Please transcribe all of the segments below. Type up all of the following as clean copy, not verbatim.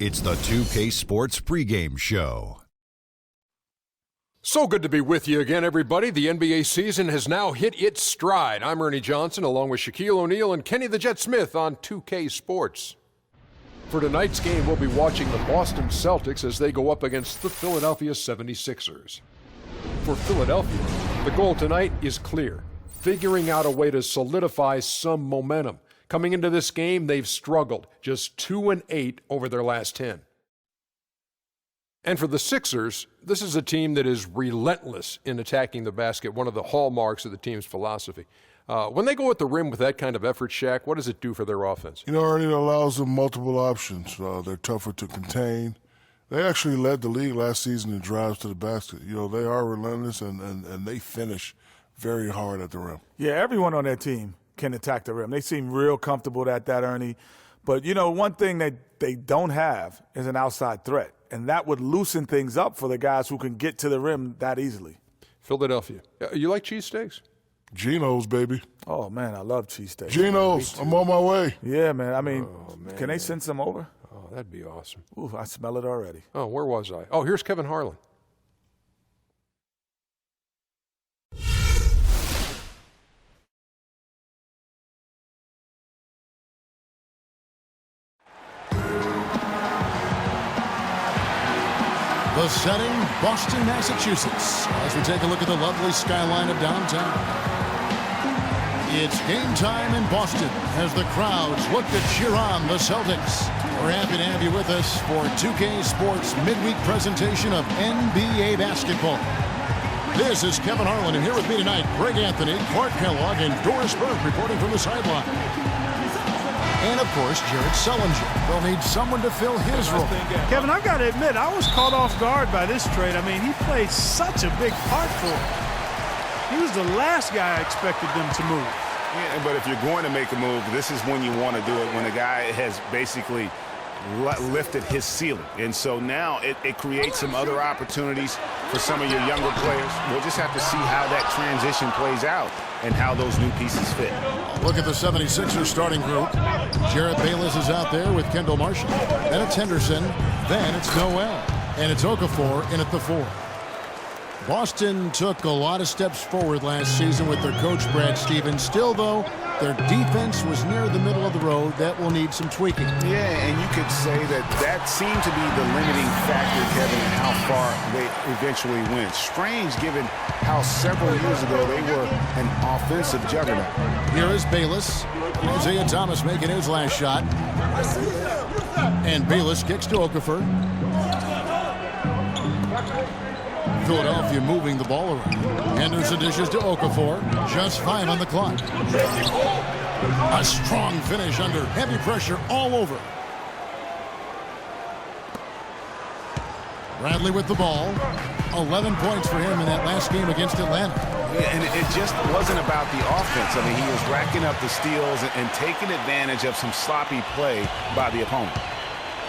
It's the 2K Sports pregame show. So good to be with you again, everybody. The NBA season has now hit its stride. I'm Ernie Johnson, along with Shaquille O'Neal and Kenny the Jet Smith on 2K Sports. For tonight's game, we'll be watching the Boston Celtics as they go up against the Philadelphia 76ers. For Philadelphia, the goal tonight is clear: figuring out a way to solidify some momentum. Coming into this game, they've struggled, just 2-8 over their last 10. And for the Sixers, this is a team that is relentless in attacking the basket, one of the hallmarks of the team's philosophy. When they go at the rim with that kind of effort, Shaq, what does it do for their offense? You know, Ernie, it allows them multiple options. They're tougher to contain. They actually led the league last season in drives to the basket. You know, they are relentless, and they finish very hard at the rim. Yeah, everyone on that team can attack the rim. They seem real comfortable at that, Ernie. But, you know, one thing that they don't have is an outside threat, and that would loosen things up for the guys who can get to the rim that easily. Philadelphia. You like cheesesteaks? Geno's, baby. Oh, man, I love cheesesteaks. Geno's. I'm on my way. Yeah, man. I mean, can they send some over? Oh, that'd be awesome. Ooh, I smell it already. Oh, where was I? Oh, here's Kevin Harlan. The setting, Boston, Massachusetts, as we take a look at the lovely skyline of downtown. It's game time in Boston as the crowds look to cheer on the Celtics. We're happy to have you with us for 2K Sports midweek presentation of NBA basketball. This is Kevin Harlan, and here with me tonight, Greg Anthony, Clark Kellogg, and Doris Burke reporting from the sideline. And, of course, Jared Sullinger. They'll need someone to fill his role. Kevin, I've got to admit, I was caught off guard by this trade. I mean, he played such a big part for him. He was the last guy I expected them to move. Yeah, but if you're going to make a move, this is when you want to do it, when a guy has basically lifted his ceiling. And so now it creates some other opportunities for some of your younger players. We'll just have to see how that transition plays out and how those new pieces fit. Look at the 76ers starting group. Jarrett Bayless is out there with Kendall Marshall. Then it's Henderson. Then it's Noel. And it's Okafor in at the 4. Boston took a lot of steps forward last season with their coach, Brad Stevens. Still, though, their defense was near the middle of the road. That will need some tweaking. Yeah, and you could say that seemed to be the limiting factor, Kevin, in how far they eventually went. Strange, given how several years ago they were an offensive juggernaut. Here is Bayless. Isaiah Thomas making his last shot. And Bayless kicks to Okafor. Philadelphia moving the ball around. Henderson dishes to Okafor. Just 5 on the clock. A strong finish under heavy pressure all over. Bradley with the ball. 11 points for him in that last game against Atlanta. Yeah, and it just wasn't about the offense. I mean, he was racking up the steals and taking advantage of some sloppy play by the opponent.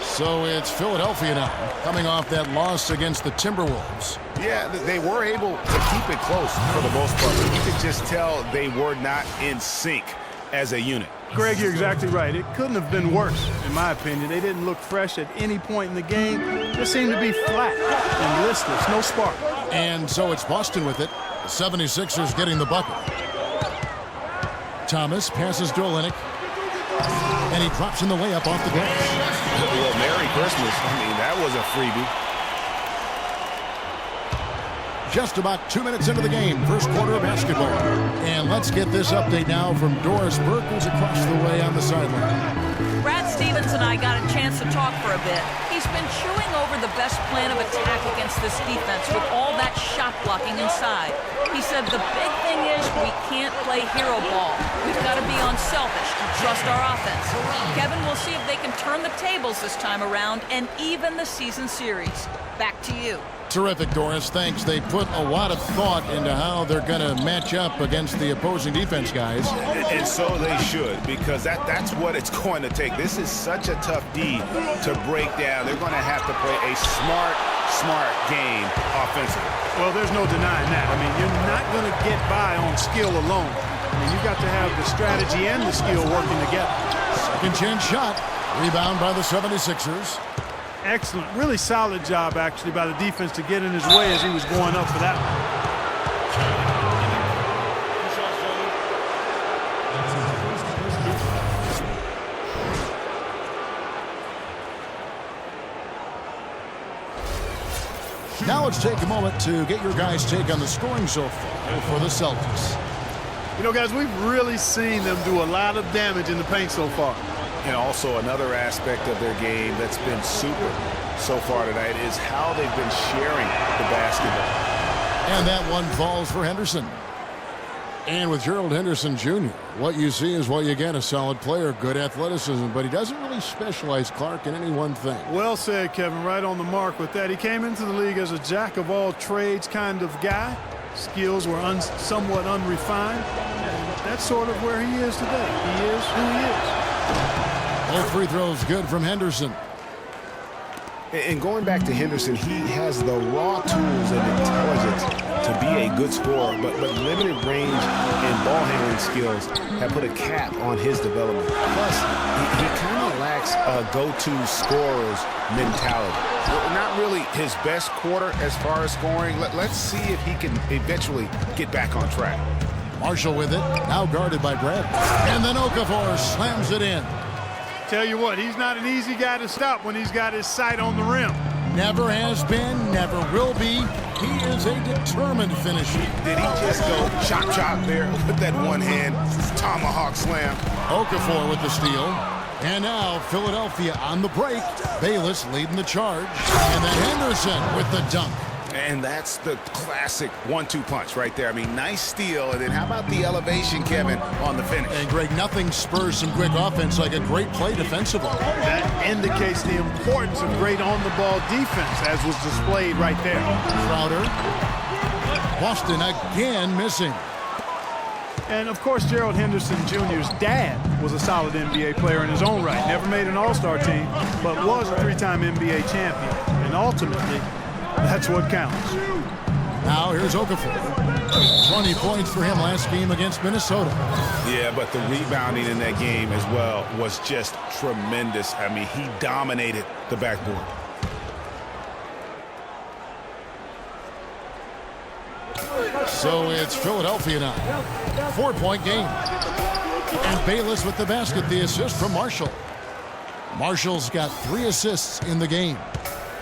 So it's Philadelphia now, coming off that loss against the Timberwolves. Yeah, they were able to keep it close for the most part, but you could just tell they were not in sync as a unit. Greg, you're exactly right. It couldn't have been worse, in my opinion. They didn't look fresh at any point in the game. Just seemed to be flat and listless, no spark. And so it's Boston with it. The 76ers getting the bucket. Thomas passes to Olynyk. And he drops in the layup off the glass. Well, Merry Christmas. I mean, that was a freebie. Just about 2 minutes into the game, first quarter of basketball. And let's get this update now from Doris Burke, who's across the way on the sideline. Brad Stevens and I got a chance to talk for a bit. He's been chewing over the best plan of attack against this defense with all that shot blocking inside. He said the big thing is we can't play hero ball. We've got to be unselfish and trust our offense. Kevin, we'll see if they can turn the tables this time around and even the season series. Back to you. Terrific, Doris. Thanks. They put a lot of thought into how they're going to match up against the opposing defense guys. And so they should, because that's what it's going to take. This is such a tough D to break down. They're going to have to play a smart game offensively. Well, there's no denying that. I mean, you're not going to get by on skill alone. I mean, you've got to have the strategy and the skill working together. Second chance shot. Rebound by the 76ers. Excellent, really solid job actually by the defense to get in his way as he was going up for that one. Now let's take a moment to get your guys' take on the scoring so far for the Celtics. You know, guys, we've really seen them do a lot of damage in the paint so far. And also another aspect of their game that's been super so far tonight is how they've been sharing the basketball. And that one falls for Henderson. And with Gerald Henderson Jr., what you see is what you get. A solid player, good athleticism, but he doesn't really specialize, Clark, in any one thing. Well said, Kevin. Right on the mark with that. He came into the league as a jack-of-all-trades kind of guy. Skills were somewhat unrefined. And that's sort of where he is today. He is who he is. Both free throws good from Henderson. And going back to Henderson, he has the raw tools and intelligence to be a good scorer, but limited range and ball handling skills have put a cap on his development. Plus, he kind of lacks a go-to scorer's mentality. Not really his best quarter as far as scoring. Let's see if he can eventually get back on track. Marshall with it, now guarded by Brad. And then Okafor slams it in. Tell you what, he's not an easy guy to stop when he's got his sight on the rim. Never has been, never will be. He is a determined finisher. Did he just go chop there with that one-hand tomahawk slam? Okafor with the steal. And now Philadelphia on the break. Bayless leading the charge. And then Henderson with the dunk. And that's the classic 1-2 punch right there. I mean, nice steal. And then how about the elevation, Kevin, on the finish? And, Greg, nothing spurs some quick offense like a great play defensively. That indicates the importance of great on-the-ball defense, as was displayed right there. Crowder. Boston again missing. And, of course, Gerald Henderson Jr.'s dad was a solid NBA player in his own right. Never made an all-star team, but was a three-time NBA champion. And ultimately, that's what counts. Now here's Okafor. 20 points for him last game against Minnesota. Yeah, but the rebounding in that game as well was just tremendous. I mean, he dominated the backboard. So it's Philadelphia now. 4-point game. And Bayless with the basket, the assist from Marshall. Marshall's got 3 assists in the game.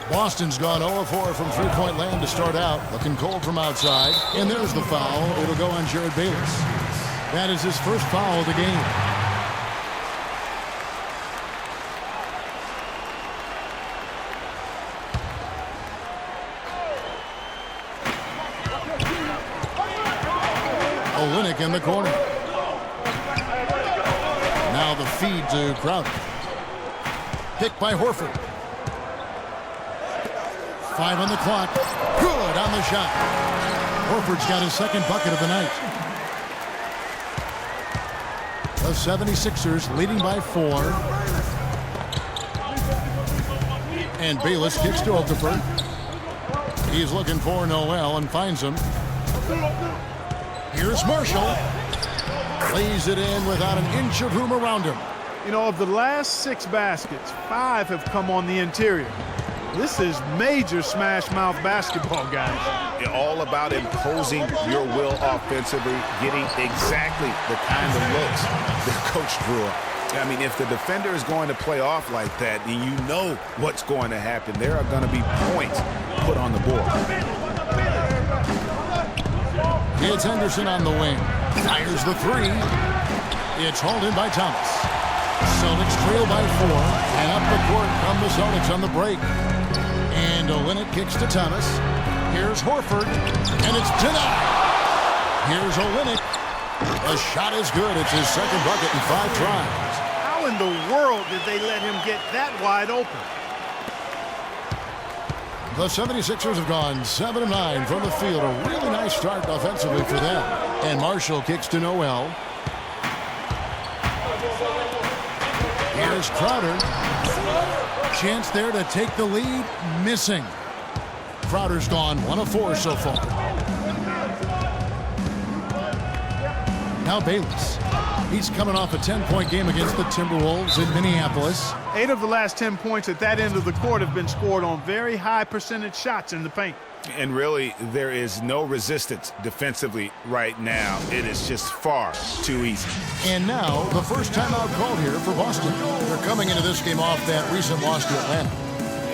Boston's gone 0-4 from three-point land to start out. Looking cold from outside. And there's the foul. It'll go on Jared Bayless. That is his first foul of the game. Olynyk in the corner. Now the feed to Crowder. Picked by Horford. 5 on the clock. Good on the shot. Horford's got his second bucket of the night. The 76ers leading by 4. And Bayless kicks to Okafor. He's looking for Noel and finds him. Here's Marshall. Lays it in without an inch of room around him. You know, of the last 6 baskets, 5 have come on the interior. This is major smash-mouth basketball, guys. All about imposing your will offensively, getting exactly the kind of looks that coach drew up. I mean, if the defender is going to play off like that, then you know what's going to happen. There are going to be points put on the board. It's Henderson on the wing. Fires the 3. It's hauled in by Thomas. Celtics trail by 4. And up the court come the Celtics on the break. And Olynyk kicks to Thomas. Here's Horford. And it's denied. Here's Olynyk. The shot is good. It's his second bucket in 5 tries. How in the world did they let him get that wide open? The 76ers have gone 7 of 9 from the field. A really nice start offensively for them. And Marshall kicks to Noel. Here's Crowder. Chance there to take the lead. Missing. Crowder's gone 1 of 4 so far. Now Bayless. He's coming off a 10-point game against the Timberwolves in Minneapolis. 8 of the last 10 points at that end of the court have been scored on very high percentage shots in the paint. And really, there is no resistance defensively right now. It is just far too easy. And now, the first timeout called here for Boston. They're coming into this game off that recent loss to Atlanta.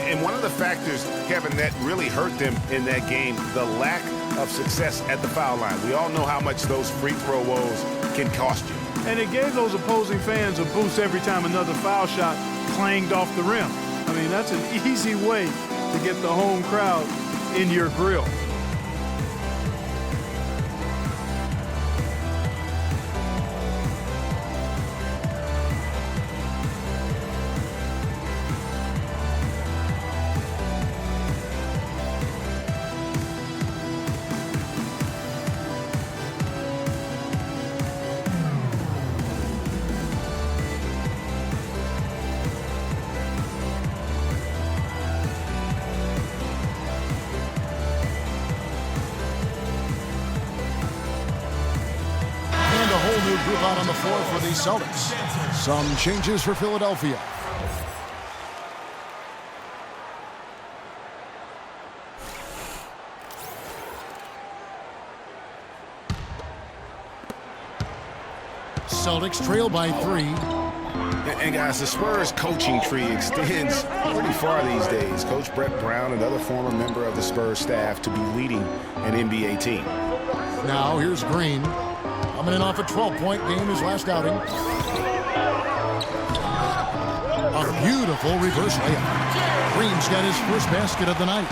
And one of the factors, Kevin, that really hurt them in that game, the lack of success at the foul line. We all know how much those free throw woes can cost you. And it gave those opposing fans a boost every time another foul shot clanged off the rim. I mean, that's an easy way to get the home crowd in your grill. Group out on the floor for the Celtics. Some changes for Philadelphia. Celtics trail by 3. And guys, the Spurs coaching tree extends pretty far these days. Coach Brett Brown, another former member of the Spurs staff, to be leading an NBA team. Now here's Green. Coming in off a 12-point game his last outing. A beautiful reverse layup. Green's got his first basket of the night.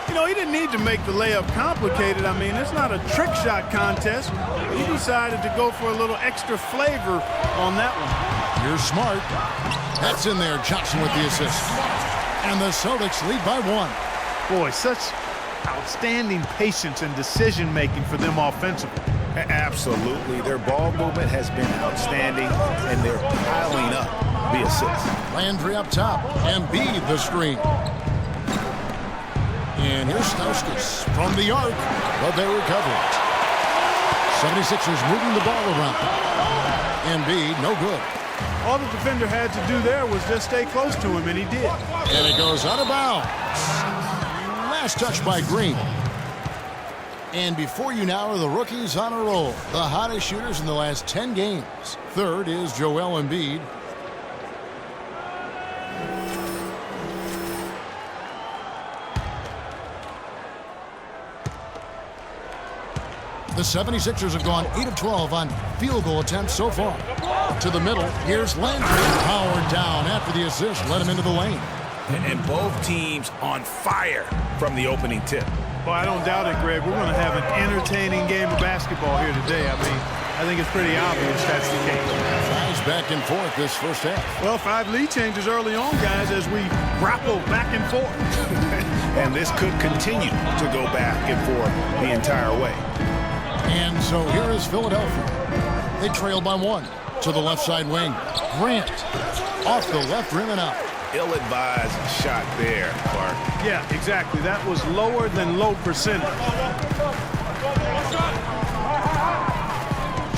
You know, he didn't need to make the layup complicated. I mean, it's not a trick shot contest. He decided to go for a little extra flavor on that one. You're smart. That's in there. Johnson with the assist. And the Celtics lead by 1. Boy, such outstanding patience and decision-making for them offensively. Absolutely. Their ball movement has been outstanding, and they're piling up the assists. Landry up top. Embiid the screen. And here's Stauskas from the arc, but they recover it. 76ers moving the ball around. Embiid, no good. All the defender had to do there was just stay close to him, and he did. And it goes out of bounds. Last touch by Green. And before you now are the rookies on a roll. The hottest shooters in the last 10 games. Third is Joel Embiid. The 76ers have gone 8 of 12 on field goal attempts so far. To the middle, here's Landry. Powered down after the assist, led him into the lane. And both teams on fire from the opening tip. Well, I don't doubt it, Greg. We're going to have an entertaining game of basketball here today. I mean, I think it's pretty obvious that's the case. Nice back and forth this first half. Well, 5 lead changes early on, guys, as we grapple back and forth. And this could continue to go back and forth the entire way. And so here is Philadelphia. They trail by 1. To the left side wing. Grant off the left rim and out. Ill-advised shot there, Clark. Yeah, exactly. That was lower than low percentage.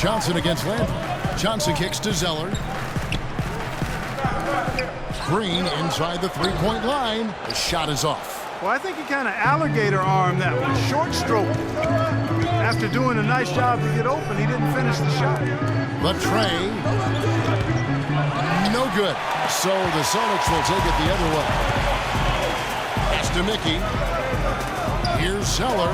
Johnson against Landry. Johnson kicks to Zeller. Green inside the three-point line. The shot is off. Well, I think he kind of alligator armed that one. Short stroke. After doing a nice job to get open, he didn't finish the shot. The tray. No good. So the Celtics will take it the other way. Pass to Mickey. Here's Zeller.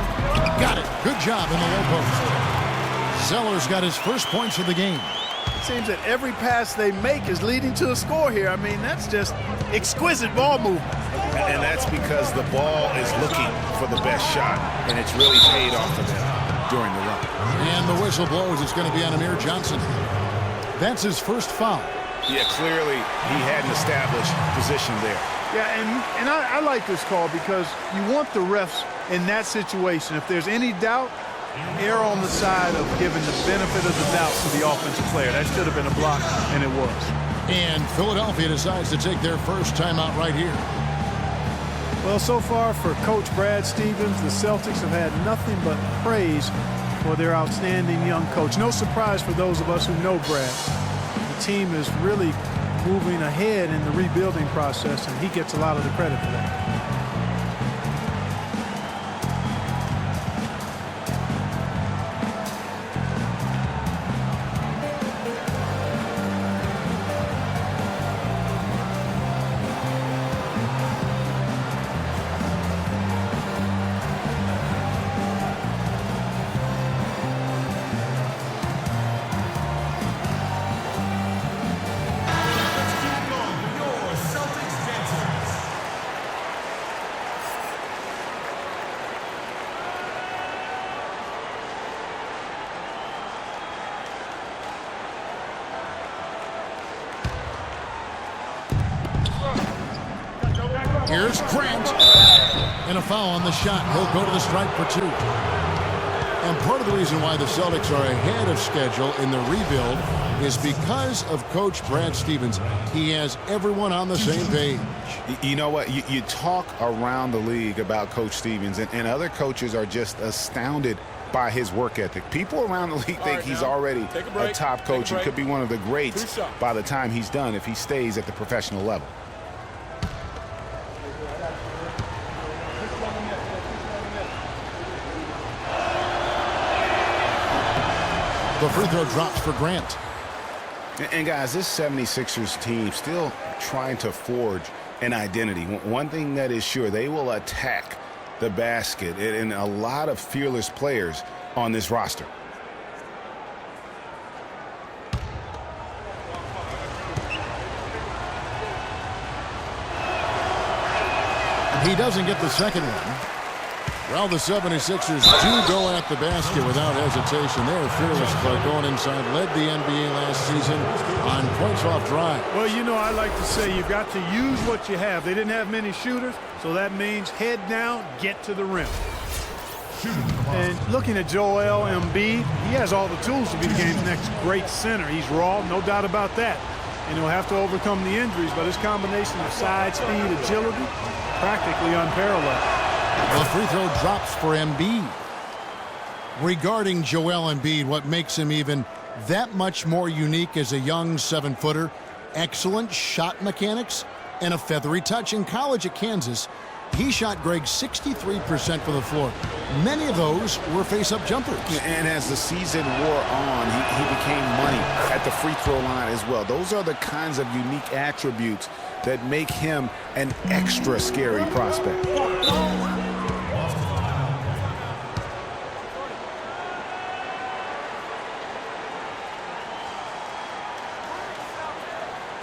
Got it. Good job in the low post. Zeller's got his first points of the game. It seems that every pass they make is leading to a score here. I mean, that's just exquisite ball movement. And that's because the ball is looking for the best shot, and it's really paid off for them during the run. And the whistle blows. It's going to be on Amir Johnson. That's his first foul. Yeah, clearly he had an established position there. Yeah, and I like this call because you want the refs in that situation. If there's any doubt, err on the side of giving the benefit of the doubt to the offensive player. That should have been a block, and it was. And Philadelphia decides to take their first timeout right here. Well, so far for Coach Brad Stevens, the Celtics have had nothing but praise for their outstanding young coach. No surprise for those of us who know Brad. The team is really moving ahead in the rebuilding process, and he gets a lot of the credit for that. Here's Grant. And a foul on the shot. He'll go to the stripe for 2. And part of the reason why the Celtics are ahead of schedule in the rebuild is because of Coach Brad Stevens. He has everyone on the same page. You know what? You talk around the league about Coach Stevens, and other coaches are just astounded by his work ethic. People around the league think he's already a top coach and could be one of the greats by the time he's done if he stays at the professional level. The free throw drops for Grant. And guys, this 76ers team still trying to forge an identity. One thing that is sure, they will attack the basket, and a lot of fearless players on this roster. He doesn't get the second one. Well, the 76ers do go at the basket without hesitation. They're fearless by going inside. Led the NBA last season on points off drive. Well, you know, I like to say you've got to use what you have. They didn't have many shooters, so that means head down, get to the rim. And looking at Joel Embiid, he has all the tools to be the game's next great center. He's raw, no doubt about that. And he'll have to overcome the injuries, but his combination of size, speed, agility, practically unparalleled. The free throw drops for Embiid. Regarding Joel Embiid, what makes him even that much more unique as a young 7-footer, excellent shot mechanics and a feathery touch. In college at Kansas, he shot Greg 63% from the floor. Many of those were face-up jumpers. And as the season wore on, he became money at the free throw line as well. Those are the kinds of unique attributes that make him an extra scary prospect.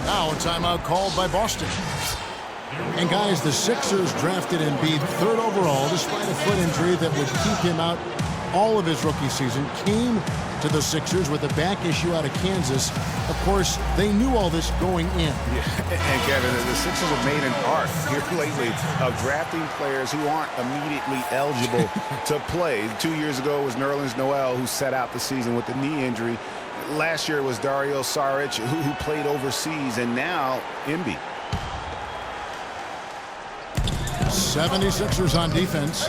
Now a timeout called by Boston. And guys, the Sixers drafted Embiid 3rd overall despite a foot injury that would keep him out all of his rookie season. Came to the Sixers with a back issue out of Kansas. Of course, they knew all this going in. Yeah. And Kevin, the Sixers have made an art here lately of drafting players who aren't immediately eligible to play. 2 years ago it was Nerlens Noel who sat out the season with a knee injury. Last year it was Dario Saric who played overseas, and now Embiid. 76ers on defense.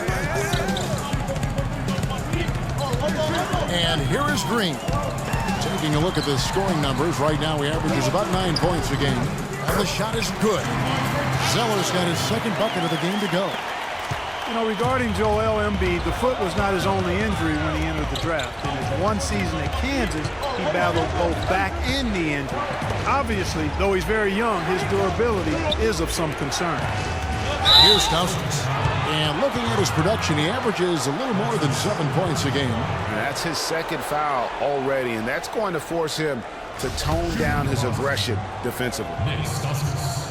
And here is Green. Taking a look at the scoring numbers, right now he averages about 9 points a game. And the shot is good. Zeller's got his second bucket of the game to go. You know, regarding Joel Embiid, the foot was not his only injury when he entered the draft. In his one season at Kansas, he battled both back and knee injury. Obviously, though he's very young, his durability is of some concern. Here's Cousins. And looking at his production, he averages a little more than 7 points a game. And that's his second foul already, and that's going to force him to tone down his aggression defensively.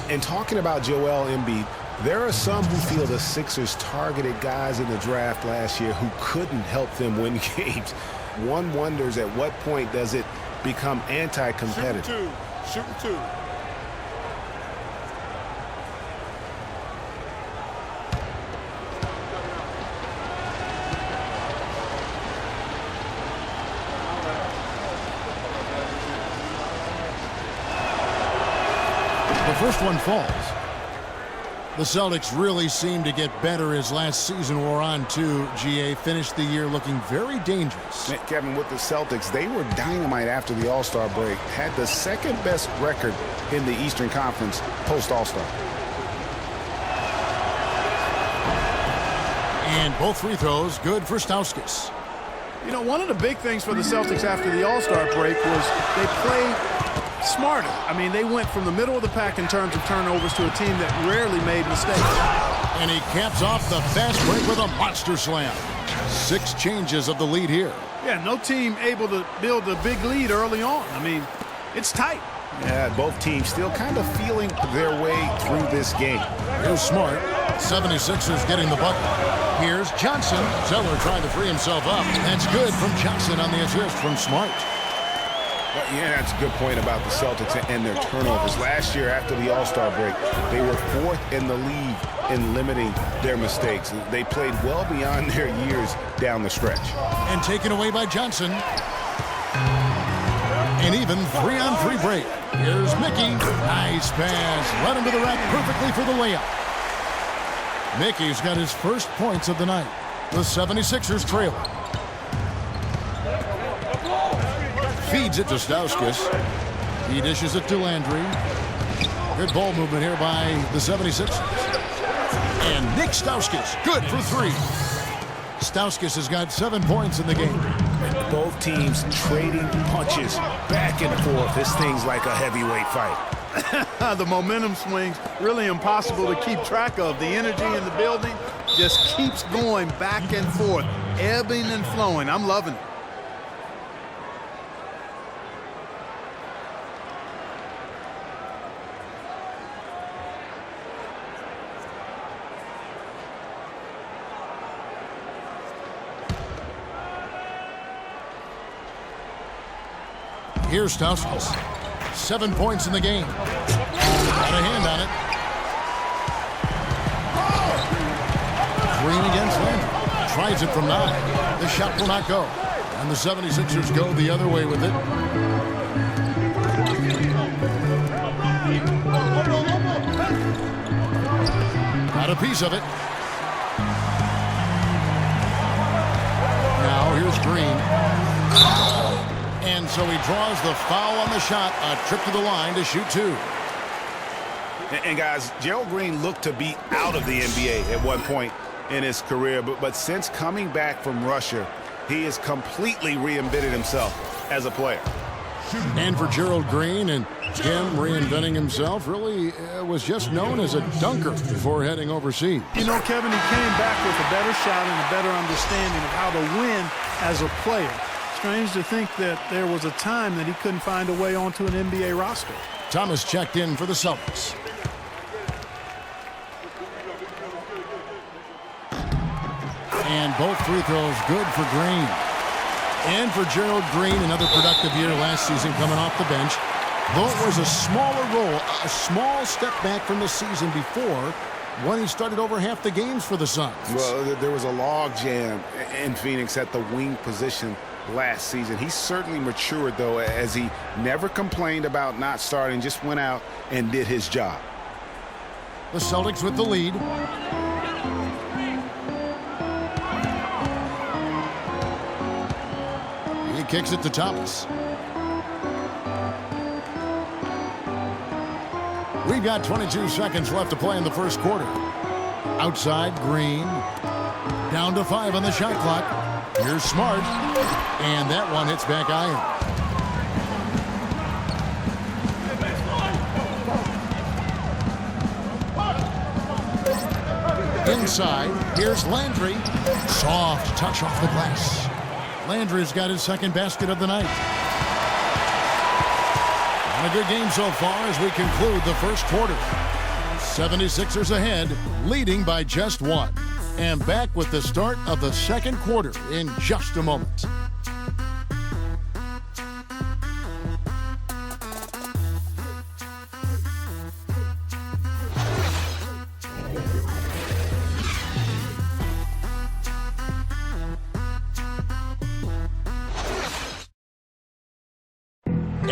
And talking about Joel Embiid, there are some who feel the Sixers targeted guys in the draft last year who couldn't help them win games. One wonders at what point does it become anti-competitive. Shooting two. The first one falls. The Celtics really seemed to get better as last season wore on, too. GA finished the year looking very dangerous. Kevin, with the Celtics, they were dynamite after the All-Star break. Had the second best record in the Eastern Conference post-All-Star. And both free throws good for Stauskas. You know, one of the big things for the Celtics after the All-Star break was they played smarter. I mean, they went from the middle of the pack in terms of turnovers to a team that rarely made mistakes. And he caps off the fast break with a monster slam. 6 changes of the lead here. Yeah, no team able to build a big lead early on. I mean, it's tight. Yeah, both teams still kind of feeling their way through this game. Here's Smart. 76ers getting the bucket. Here's Johnson. Zeller trying to free himself up. That's good from Johnson on the assist from Smart. Well, yeah, that's a good point about the Celtics and their turnovers. Last year, after the All-Star break, they were 4th in the league in limiting their mistakes. They played well beyond their years down the stretch. And taken away by Johnson. An even 3-on-3 break. Here's Mickey. Nice pass. Led him to the rack perfectly for the layup. Mickey's got his first points of the night. The 76ers trail. Feeds it to Stauskas. He dishes it to Landry. Good ball movement here by the 76ers. And Nick Stauskas, good for 3. Stauskas has got 7 points in the game. Both teams trading punches back and forth. This thing's like a heavyweight fight. The momentum swings really impossible to keep track of. The energy in the building just keeps going back and forth, ebbing and flowing. I'm loving it. Here's Stauskas. 7 points in the game. Got a hand on it. Green against Landry. Tries it from 9. The shot will not go. And the 76ers go the other way with it. Got a piece of it. Now here's Green. And so he draws the foul on the shot. A trip to the line to shoot 2. And guys, Gerald Green looked to be out of the NBA at one point in his career, but since coming back from Russia, he has completely reinvented himself as a player. And for Gerald Green, and him reinventing himself, really was just known as a dunker before heading overseas. You know, Kevin, he came back with a better shot and a better understanding of how to win as a player. Strange to think that there was a time that he couldn't find a way onto an NBA roster. Thomas checked in for the Celtics. And both free throws good for Green. And for Gerald Green, another productive year last season coming off the bench. Though it was a smaller role, a small step back from the season before when he started over half the games for the Suns. Well, there was a log jam in Phoenix at the wing position last season. He certainly matured, though, as he never complained about not starting, just went out and did his job. The Celtics with the lead. He kicks it to Thomas. We've got 22 seconds left to play in the first quarter. Outside, Green. Down to 5 on the shot clock. Here's Smart. And that one hits back iron. Inside, here's Landry. Soft touch off the glass. Landry's got his second basket of the night. And a good game so far as we conclude the first quarter. 76ers ahead, leading by just 1. And back with the start of the second quarter in just a moment.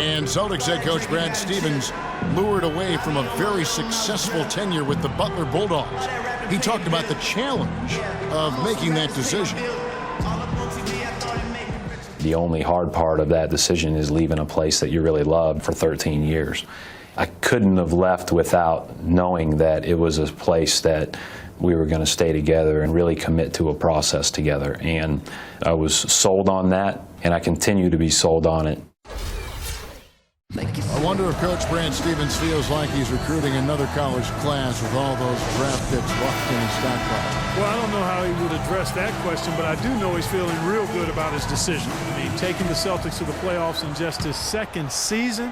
And Celtics head coach Brad Stevens lured away from a very successful tenure with the Butler Bulldogs. He talked about the challenge of making that decision. The only hard part of that decision is leaving a place that you really loved for 13 years. I couldn't have left without knowing that it was a place that we were going to stay together and really commit to a process together. And I was sold on that, and I continue to be sold on it. I wonder if Coach Brad Stevens feels like he's recruiting another college class with all those draft picks locked in his stockpile. Well, I don't know how he would address that question, but I do know he's feeling real good about his decision. I mean, taking the Celtics to the playoffs in just his second season,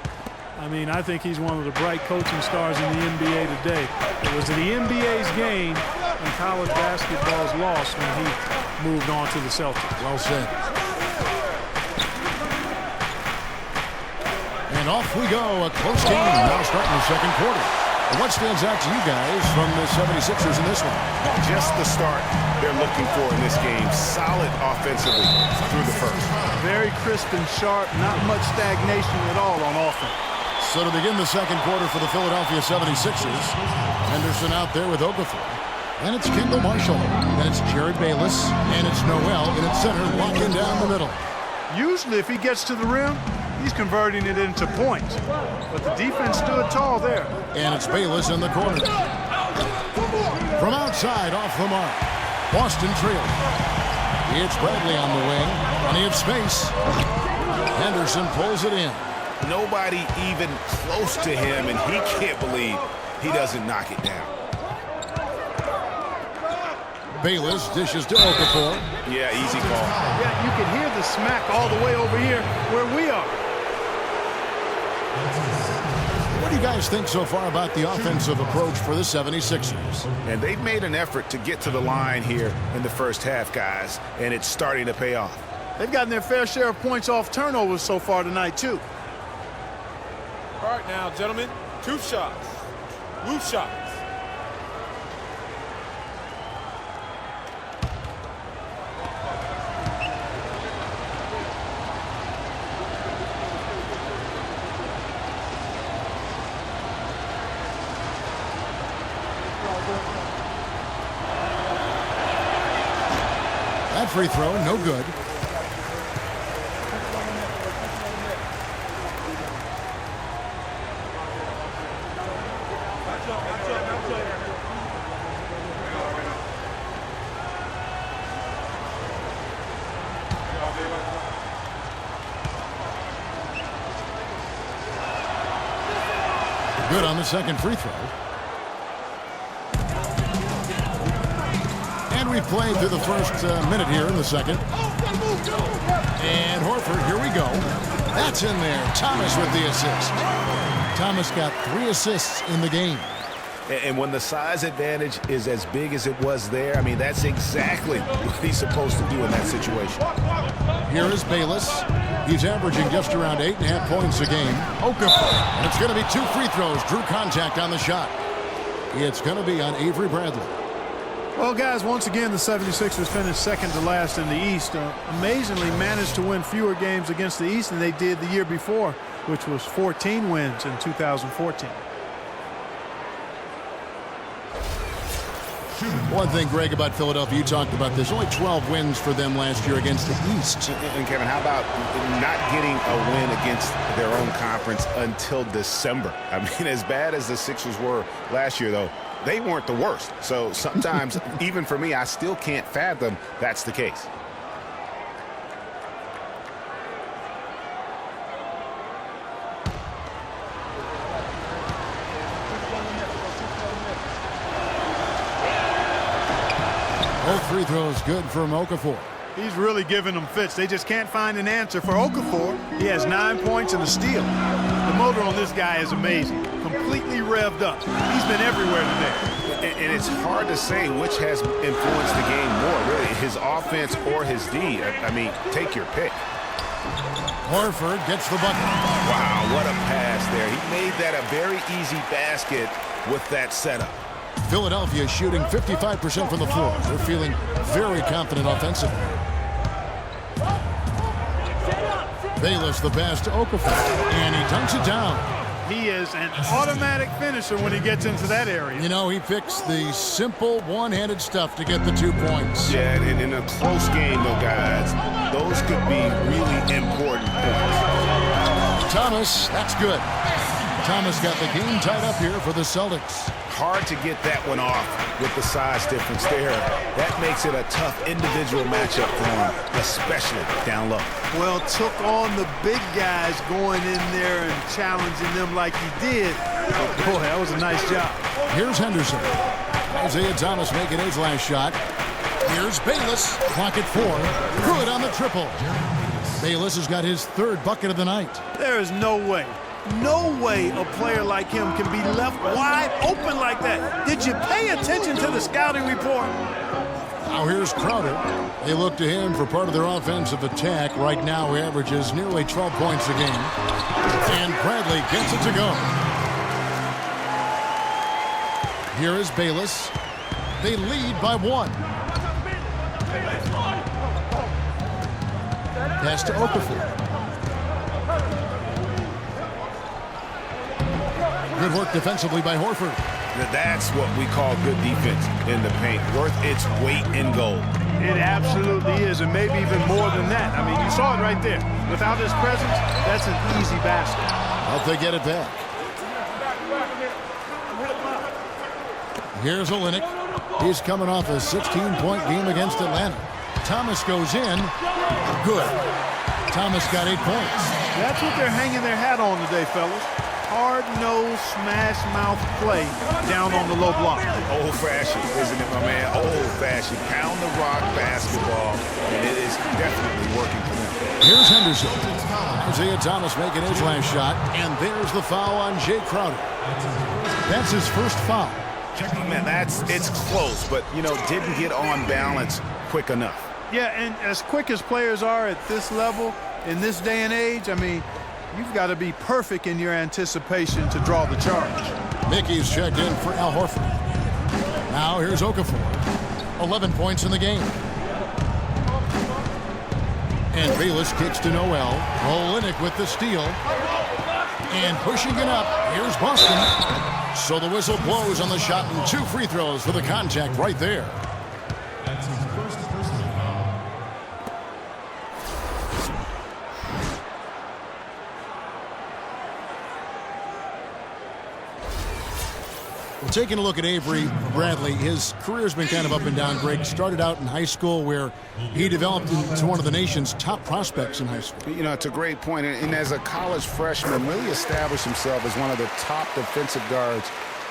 I mean, I think he's one of the bright coaching stars in the NBA today. It was the NBA's gain and college basketball's loss when he moved on to the Celtics. Well said. And off we go, a close game now starting the second quarter. And what stands out to you guys from the 76ers in this one? Just the start they're looking for in this game. Solid offensively through the first. Very crisp and sharp, not much stagnation at all on offense. So to begin the second quarter for the Philadelphia 76ers, Henderson out there with Okafor. And it's Kendall Marshall. And it's Jared Bayless. And it's Noel in its center, locking down the middle. Usually if he gets to the rim, he's converting it into points. But the defense stood tall there. And it's Bayless in the corner. From outside, off the mark. Boston trails. It's Bradley on the wing. Plenty of space. Henderson pulls it in. Nobody even close to him, and he can't believe he doesn't knock it down. Bayless dishes to Okafor. Yeah, easy call. Yeah, you can hear the smack all the way over here where we are. What do you guys think so far about the offensive approach for the 76ers? And they've made an effort to get to the line here in the first half, guys, and it's starting to pay off. They've gotten their fair share of points off turnovers so far tonight, too. All right now, gentlemen, 2 shots. Loose shots. That free throw, no good. Good on the second free throw. And we've played through the first minute here in the second. And Horford, here we go. That's in there. Thomas with the assist. Thomas got 3 assists in the game. And when the size advantage is as big as it was there, I mean, that's exactly what he's supposed to do in that situation. Here is Bayless. He's averaging just around 8.5 points a game. Okafor. And it's going to be 2 free throws. Drew contact on the shot. It's going to be on Avery Bradley. Well, guys, once again, the 76ers finished second to last in the East. Amazingly managed to win fewer games against the East than they did the year before, which was 14 wins in 2014. One thing, Greg, about Philadelphia, you talked about this. Only 12 wins for them last year against the East. And, Kevin, how about not getting a win against their own conference until December? I mean, as bad as the Sixers were last year, though, they weren't the worst. So sometimes, even for me, I still can't fathom that's the case. Both free throws good from Okafor. He's really giving them fits. They just can't find an answer for Okafor. He has 9 points and a steal. The motor on this guy is amazing. Completely revved up. He's been everywhere today. And it's hard to say which has influenced the game more, really, his offense or his D. I mean, take your pick. Horford gets the bucket. Wow, what a pass there. He made that a very easy basket with that setup. Philadelphia shooting 55% from the floor. They're feeling very confident offensively. Bayless the pass to Okafor, and he dunks it down. He is an automatic finisher when he gets into that area. You know, he picks the simple one-handed stuff to get the 2 points. Yeah, and in a close game, though, guys, those could be really important points. Thomas, that's good. Thomas got the game tied up here for the Celtics. Hard to get that one off with the size difference there. That makes it a tough individual matchup for him, especially down low. Well, took on the big guys going in there and challenging them like he did. But boy, that was a nice job. Here's Henderson. Isaiah Thomas making his last shot. Here's Bayless. Clock at 4. Good on the triple. Bayless has got his 3rd bucket of the night. There is no way a player like him can be left wide open like that. Did you pay attention to the scouting report? Now here's Crowder. They look to him for part of their offensive attack. Right now he averages nearly 12 points a game. And Bradley gets it to go. Here is Bayless. They lead by 1. Pass to Okafor. Good work defensively by Horford. That's what we call good defense in the paint. Worth its weight in gold. It absolutely is, and maybe even more than that. I mean, you saw it right there. Without his presence, that's an easy basket. Hope they get it back. Here's Olynyk. He's coming off a 16-point game against Atlanta. Thomas goes in. Good. Thomas got 8 points. That's what they're hanging their hat on today, fellas. Hard-nosed, smash-mouth play down on the low block. Old-fashioned, isn't it, my man? Old-fashioned. Pound the rock basketball, and it is definitely working for them. Here's Henderson. Isaiah Thomas making his last shot, and there's the foul on Jay Crowder. That's his first foul. Man, it's close, but, you know, didn't get on balance quick enough. Yeah, and as quick as players are at this level, in this day and age, I mean, you've got to be perfect in your anticipation to draw the charge. Mickey's checked in for Al Horford. Now here's Okafor. 11 points in the game. And Bayless kicks to Noel. Olynyk with the steal. And pushing it up, here's Boston. So the whistle blows on the shot and 2 free throws for the contact right there. Taking a look at Avery Bradley, his career's been kind of up and down. Greg started out in high school where he developed into one of the nation's top prospects in high school. You know, it's a great point. And as a college freshman, really established himself as one of the top defensive guards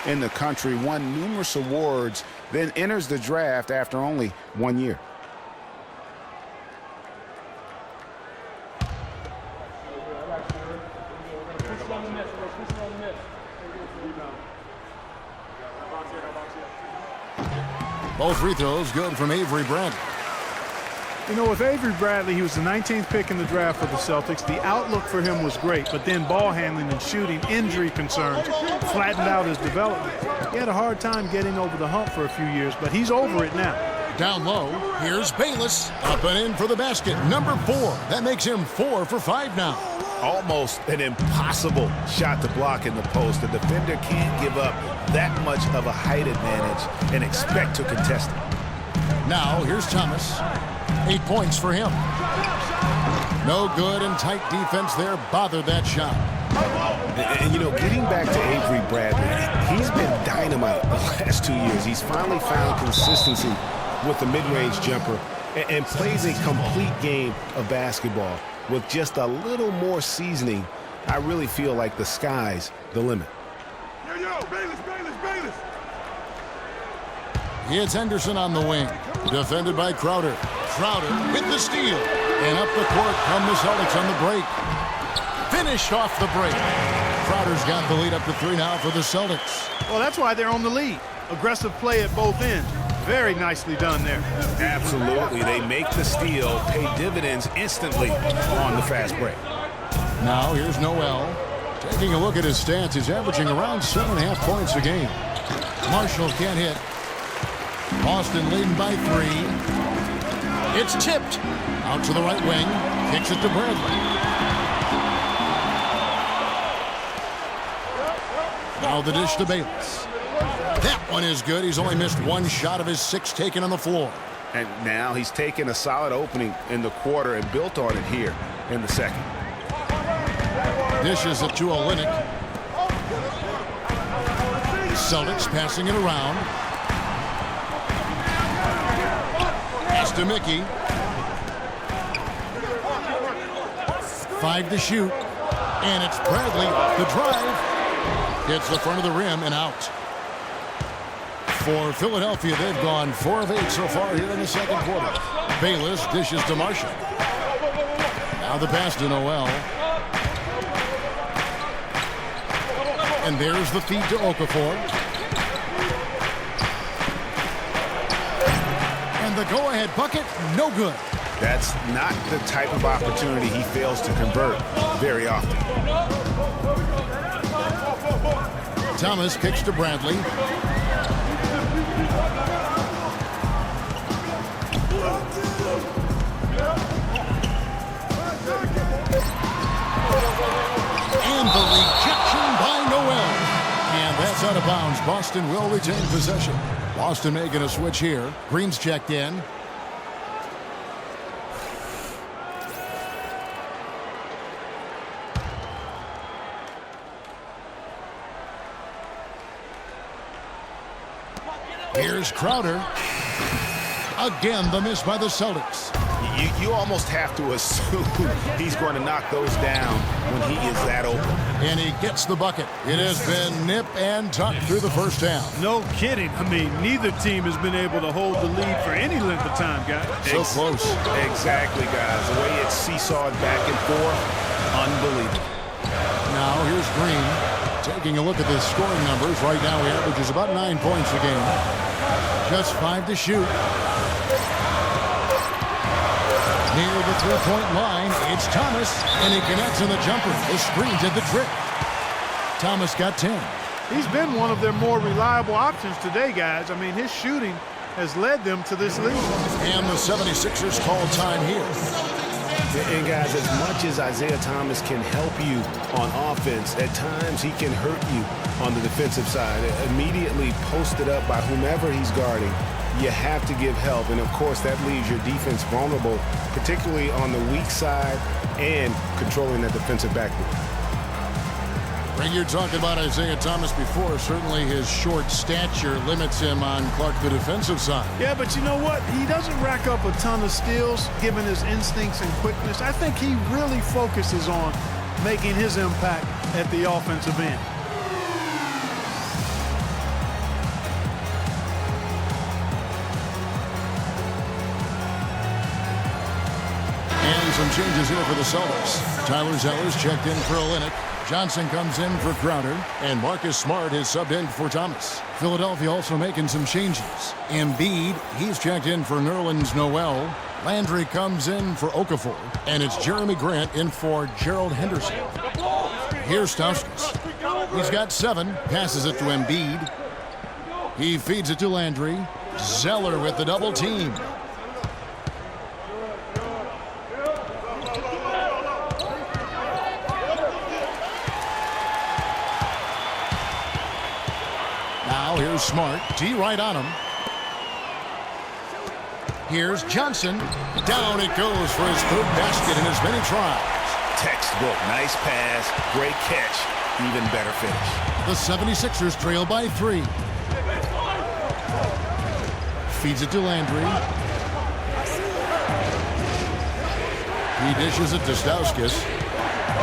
in the country, won numerous awards, then enters the draft after only 1 year. Both free throws good from Avery Bradley. You know, with Avery Bradley, he was the 19th pick in the draft for the Celtics. The outlook for him was great, but then ball handling and shooting, injury concerns flattened out his development. He had a hard time getting over the hump for a few years, but he's over it now. Down low, here's Bayless. Up and in for the basket. Number 4. That makes him 4 for 5 now. Almost an impossible shot to block in the post. The defender can't give up that much of a height advantage and expect to contest it. Now here's Thomas. 8 points for him. No good, and tight defense there bothered that shot. And you know, getting back to Avery Bradley, he's been dynamite the last 2 years. He's finally found consistency with the mid-range jumper and plays a complete game of basketball. With just a little more seasoning, I really feel like the sky's the limit. Bayless. It's Henderson on the wing. Defended by Crowder. Crowder with the steal. And up the court come the Celtics on the break. Finished off the break. Crowder's got the lead up to 3 now for the Celtics. Well, that's why they're on the lead. Aggressive play at both ends. Very nicely done there. Absolutely. They make the steal, pay dividends instantly on the fast break. Now here's Noel. Taking a look at his stats, he's averaging around 7.5 points a game. Marshall can't hit. Boston leading by 3. It's tipped. Out to the right wing. Kicks it to Bradley. Now the dish to Bayless. That one is good. He's only missed one shot of his 6 taken on the floor. And now he's taken a solid opening in the quarter and built on it here in the second. Dishes it to Olynyk. Celtics passing it around. Pass to Mickey. 5 to shoot. And it's Bradley. The drive. Hits the front of the rim and out. For Philadelphia, they've gone 4 of 8 so far here in the second quarter. Bayless dishes to Marshall. Now the pass to Noel. And there's the feed to Okafor. And the go-ahead bucket, no good. That's not the type of opportunity he fails to convert very often. Thomas kicks to Bradley. And the rejection by Noel. And that's out of bounds. Boston will retain possession. Boston making a switch here. Green's checked in. Here's Crowder. Again, the miss by the Celtics. You almost have to assume he's going to knock those down when he is that open. And he gets the bucket. It has been nip and tuck through the first half. No kidding. I mean, neither team has been able to hold the lead for any length of time, guys. So close. Exactly, guys. The way it's seesawed back and forth, unbelievable. Now here's Green. Taking a look at the scoring numbers. Right now he averages about 9 points a game. Just 5 to shoot. Near the three-point line, it's Thomas, and he connects on the jumper. The screen did the trick. Thomas got 10. He's been one of their more reliable options today, guys. I mean, his shooting has led them to this lead. And the 76ers call time here. And guys, as much as Isaiah Thomas can help you on offense, at times he can hurt you on the defensive side. Immediately posted up by whomever he's guarding, you have to give help. And of course, that leaves your defense vulnerable, particularly on the weak side and controlling that defensive backboard. Greg, you're talking about Isaiah Thomas before. Certainly his short stature limits him on Clark, the defensive side. Yeah, but you know what? He doesn't rack up a ton of steals, given his instincts and quickness. I think he really focuses on making his impact at the offensive end. And some changes here for the Celtics. Tyler Zeller's checked in for Olynyk. Johnson comes in for Crowder, and Marcus Smart is subbed in for Thomas. Philadelphia also making some changes. Embiid, he's checked in for Nerlens Noel. Landry comes in for Okafor, and it's Jeremy Grant in for Gerald Henderson. Here's Stauskas. He's got 7, passes it to Embiid. He feeds it to Landry. Zeller with the double team. Now here's Smart. T right on him. Here's Johnson. Down it goes for his 3rd basket in as many tries. Textbook. Nice pass. Great catch. Even better finish. The 76ers trail by 3. Feeds it to Landry. He dishes it to Stauskas.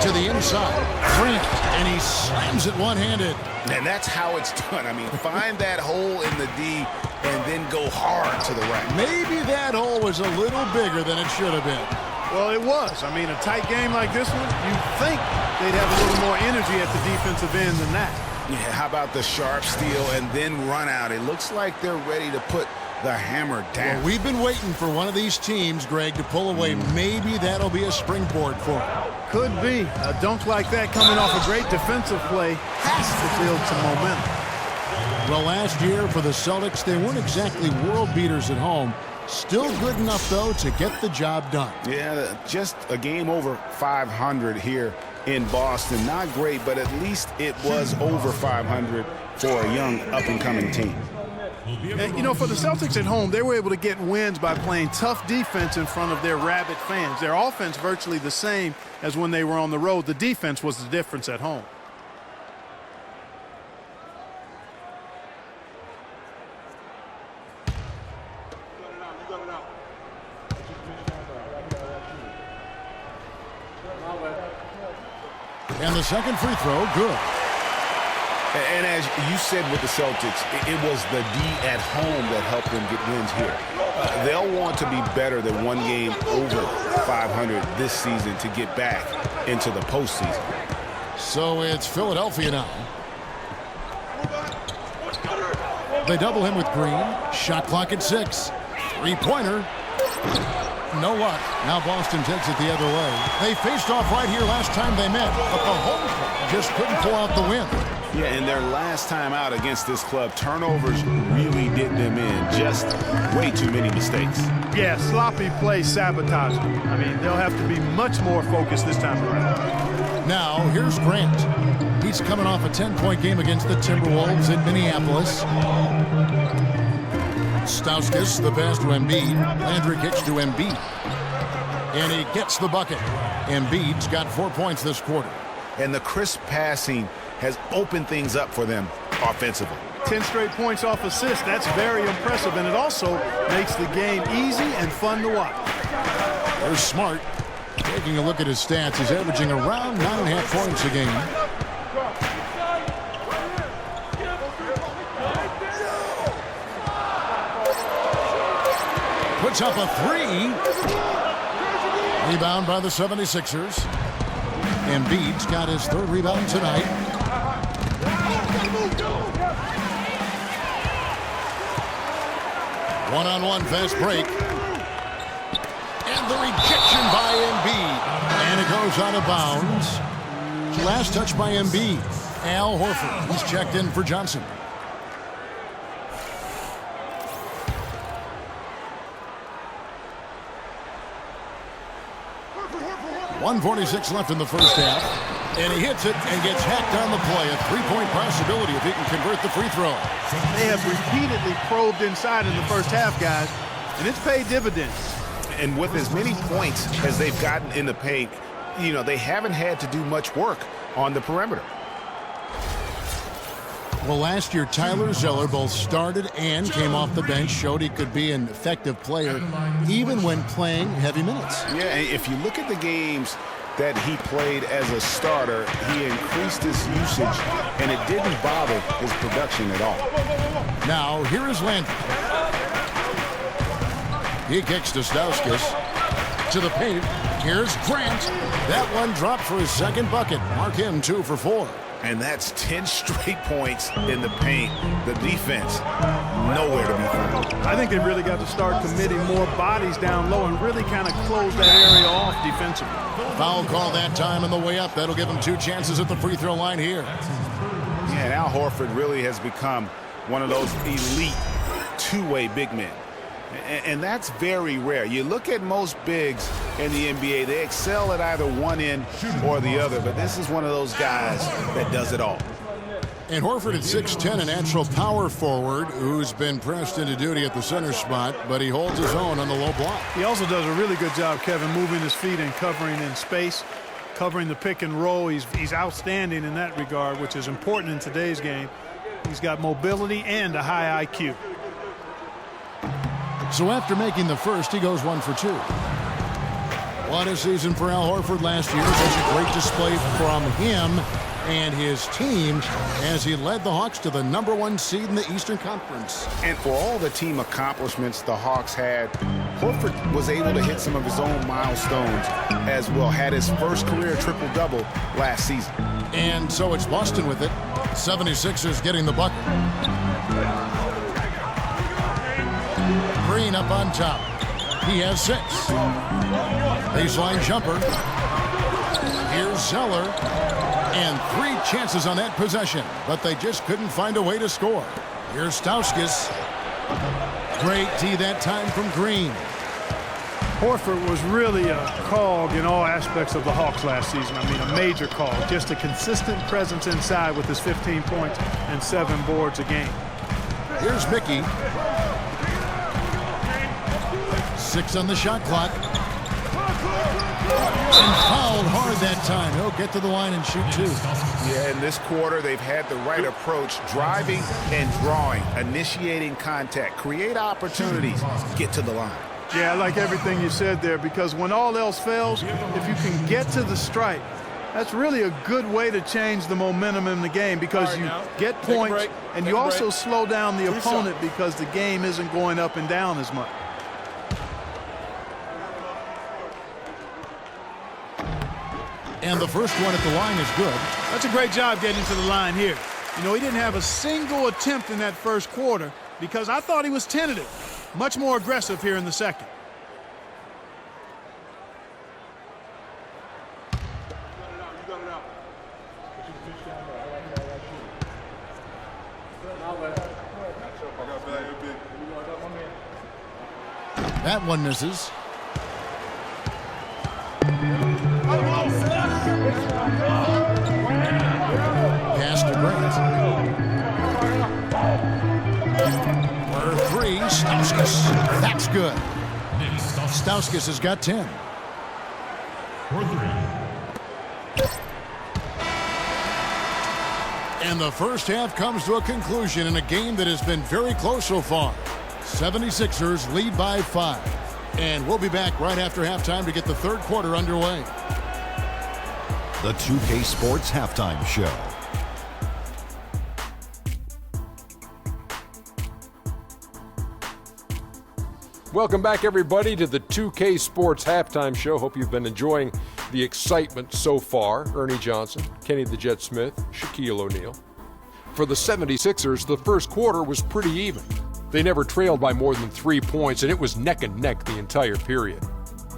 To the inside. Grant. And he slams it one-handed. And that's how it's done. I mean, find that hole in the D and then go hard to the right. Maybe that hole was a little bigger than it should have been. Well, it was. I mean, a tight game like this one, you'd think they'd have a little more energy at the defensive end than that. Yeah, how about the sharp steal and then run out? It looks like they're ready to put the hammer down. Well, we've been waiting for one of these teams, Greg, to pull away. Maybe that'll be a springboard for them. Could be. A dunk like that coming off a great defensive play has to build some momentum. Well, last year for the Celtics, they weren't exactly world beaters at home. Still good enough, though, to get the job done. Yeah, just a game over 500 here in Boston. Not great, but at least it was over 500 for a young up-and-coming team. And, you know, for the Celtics at home, they were able to get wins by playing tough defense in front of their rabid fans. Their offense virtually the same as when they were on the road. The defense was the difference at home. And the second free throw, good. And as you said with the Celtics, it was the D at home that helped them get wins here. They'll want to be better than one game over 500 this season to get back into the postseason. So it's Philadelphia now. They double him with Green. Shot clock at 6. Three-pointer. No luck. Now Boston takes it the other way. They faced off right here last time they met, but the home club just couldn't pull out the win. Yeah, and their last time out against this club, turnovers really did them in. Just way too many mistakes. Yeah, sloppy play sabotage them. I mean, they'll have to be much more focused this time around. Now, here's Grant. He's coming off a 10-point game against the Timberwolves in Minneapolis. Stauskas, the pass to Embiid. Landry kicks to Embiid. And he gets the bucket. Embiid's got 4 points this quarter. And the crisp passing has opened things up for them offensively. 10 straight points off assists. That's very impressive, and it also makes the game easy and fun to watch. There's Smart. Taking a look at his stats, he's averaging around 9.5 points a game. Puts up a 3. Rebound by the 76ers. Embiid's got his 3rd rebound tonight. One-on-one fast break. And the rejection by Embiid. And it goes out of bounds. Last touch by Embiid. Al Horford. He's checked in for Johnson. .146 left in the first half. And he hits it and gets hacked on the play. A 3-point possibility if he can convert the free throw. They have repeatedly probed inside in the first half, guys, and it's paid dividends. And with as many points as they've gotten in the paint, you know, they haven't had to do much work on the perimeter. Well, last year, Tyler Zeller both started and came off the bench, showed he could be an effective player even when playing heavy minutes. Yeah, if you look at the games that he played as a starter, he increased his usage, and it didn't bother his production at all. Now, here is Landry. He kicks to Stauskas. To the paint. Here's Grant. That one dropped for his second bucket. Mark him 2 for 4. And that's 10 straight points in the paint. The defense, nowhere to be found. I think they've really got to start committing more bodies down low and really kind of close that area off defensively. Foul call that time on the way up. That'll give him 2 chances at the free throw line here. Yeah, and Al Horford really has become one of those elite two-way big men. And that's very rare. You look at most bigs in the NBA, they excel at either one end or the other, but this is one of those guys that does it all. And Horford at 6'10", a natural power forward who's been pressed into duty at the center spot, but he holds his own on the low block. He also does a really good job, Kevin, moving his feet and covering in space, covering the pick and roll. He's outstanding in that regard, which is important in today's game. He's got mobility and a high IQ. So after making the first, he goes 1 for 2. What a season for Al Horford last year. Such a great display from him and his team as he led the Hawks to the #1 seed in the Eastern Conference. And for all the team accomplishments the Hawks had, Horford was able to hit some of his own milestones as well. Had his first career triple-double last season. And so it's Boston with it. 76ers getting the bucket. Green up on top. He has 6. Baseline jumper. Here's Zeller. And 3 chances on that possession, but they just couldn't find a way to score. Here's Stauskas. Great D that time from Green. Horford was really a cog in all aspects of the Hawks last season. I mean, a major cog. Just a consistent presence inside with his 15 points and 7 boards a game. Here's Mickey. 6 on the shot clock. And fouled hard that time. He'll get to the line and shoot 2. Yeah, in this quarter, they've had the right approach, driving and drawing, initiating contact, create opportunities, get to the line. Yeah, I like everything you said there, because when all else fails, if you can get to the stripe, that's really a good way to change the momentum in the game, because you get points and you also slow down the opponent because the game isn't going up and down as much. And the first one at the line is good. That's a great job getting to the line here. You know, he didn't have a single attempt in that first quarter because I thought he was tentative. Much more aggressive here in the second. That one misses. Pass to Grant. For 3, Stauskas. That's good. Stauskas has got 10. And the first half comes to a conclusion in a game that has been very close so far. 76ers lead by 5. And we'll be back right after halftime to get the third quarter underway. The 2K Sports Halftime Show. Welcome back, everybody, to the 2K Sports Halftime Show. Hope you've been enjoying the excitement so far. Ernie Johnson, Kenny the Jet Smith, Shaquille O'Neal. For the 76ers, the first quarter was pretty even. They never trailed by more than 3 points, and it was neck and neck the entire period.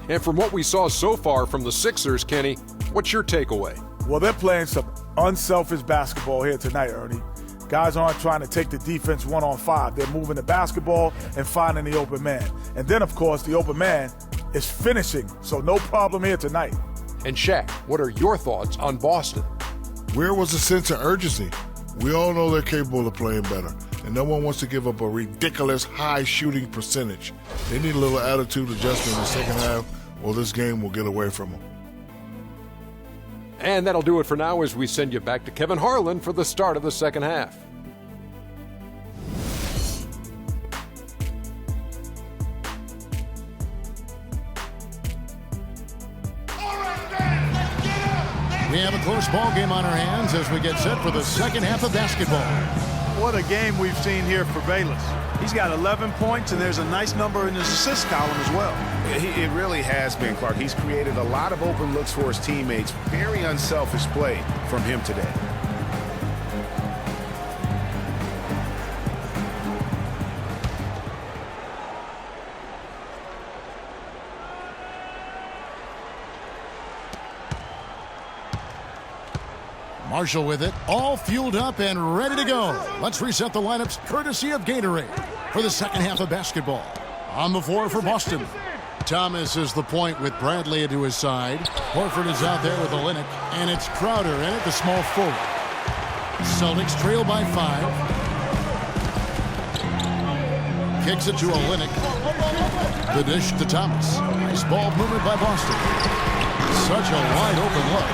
And from what we saw so far from the Sixers, Kenny, what's your takeaway? Well, they're playing some unselfish basketball here tonight, Ernie. Guys aren't trying to take the defense 1-on-5. They're moving the basketball and finding the open man. And then, of course, the open man is finishing, so no problem here tonight. And Shaq, what are your thoughts on Boston? Where was the sense of urgency? We all know they're capable of playing better, and no one wants to give up a ridiculous high shooting percentage. They need a little attitude adjustment in the second half, or this game will get away from them. And that'll do it for now as we send you back to Kevin Harlan for the start of the second half. We have a close ball game on our hands as we get set for the second half of basketball. What a game we've seen here for Bayless. He's got 11 points, and there's a nice number in his assist column as well. It really has been, Clark. He's created a lot of open looks for his teammates. Very unselfish play from him today. Marshall with it, all fueled up and ready to go. Let's reset the lineups courtesy of Gatorade for the second half of basketball. On the floor for Boston, Thomas is the point with Bradley to his side. Horford is out there with Olynyk, and it's Crowder in at the small forward. Celtics trail by 5. Kicks it to Olynyk. The dish to Thomas. Nice ball movement by Boston. Such a wide open look.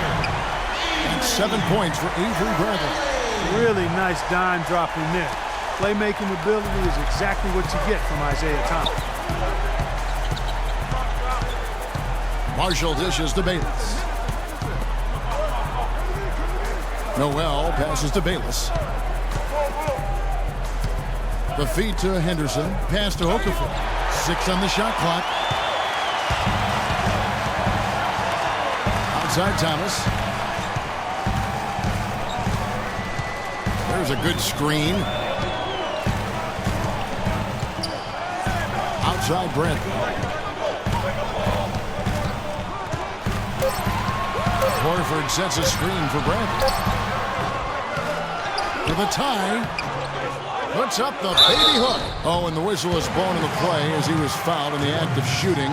And 7 points for Avery Bradley. Really nice dime drop in there. Playmaking ability is exactly what you get from Isaiah Thomas. Marshall dishes to Bayless. Noel passes to Bayless. The feed to Henderson. Pass to Okafor. 6 on the shot clock. Outside Thomas. There's a good screen. Outside Bradley. Horford sets a screen for Bradley. For the tie. Puts up the baby hook. Oh, and the whistle is blown in the play as he was fouled in the act of shooting.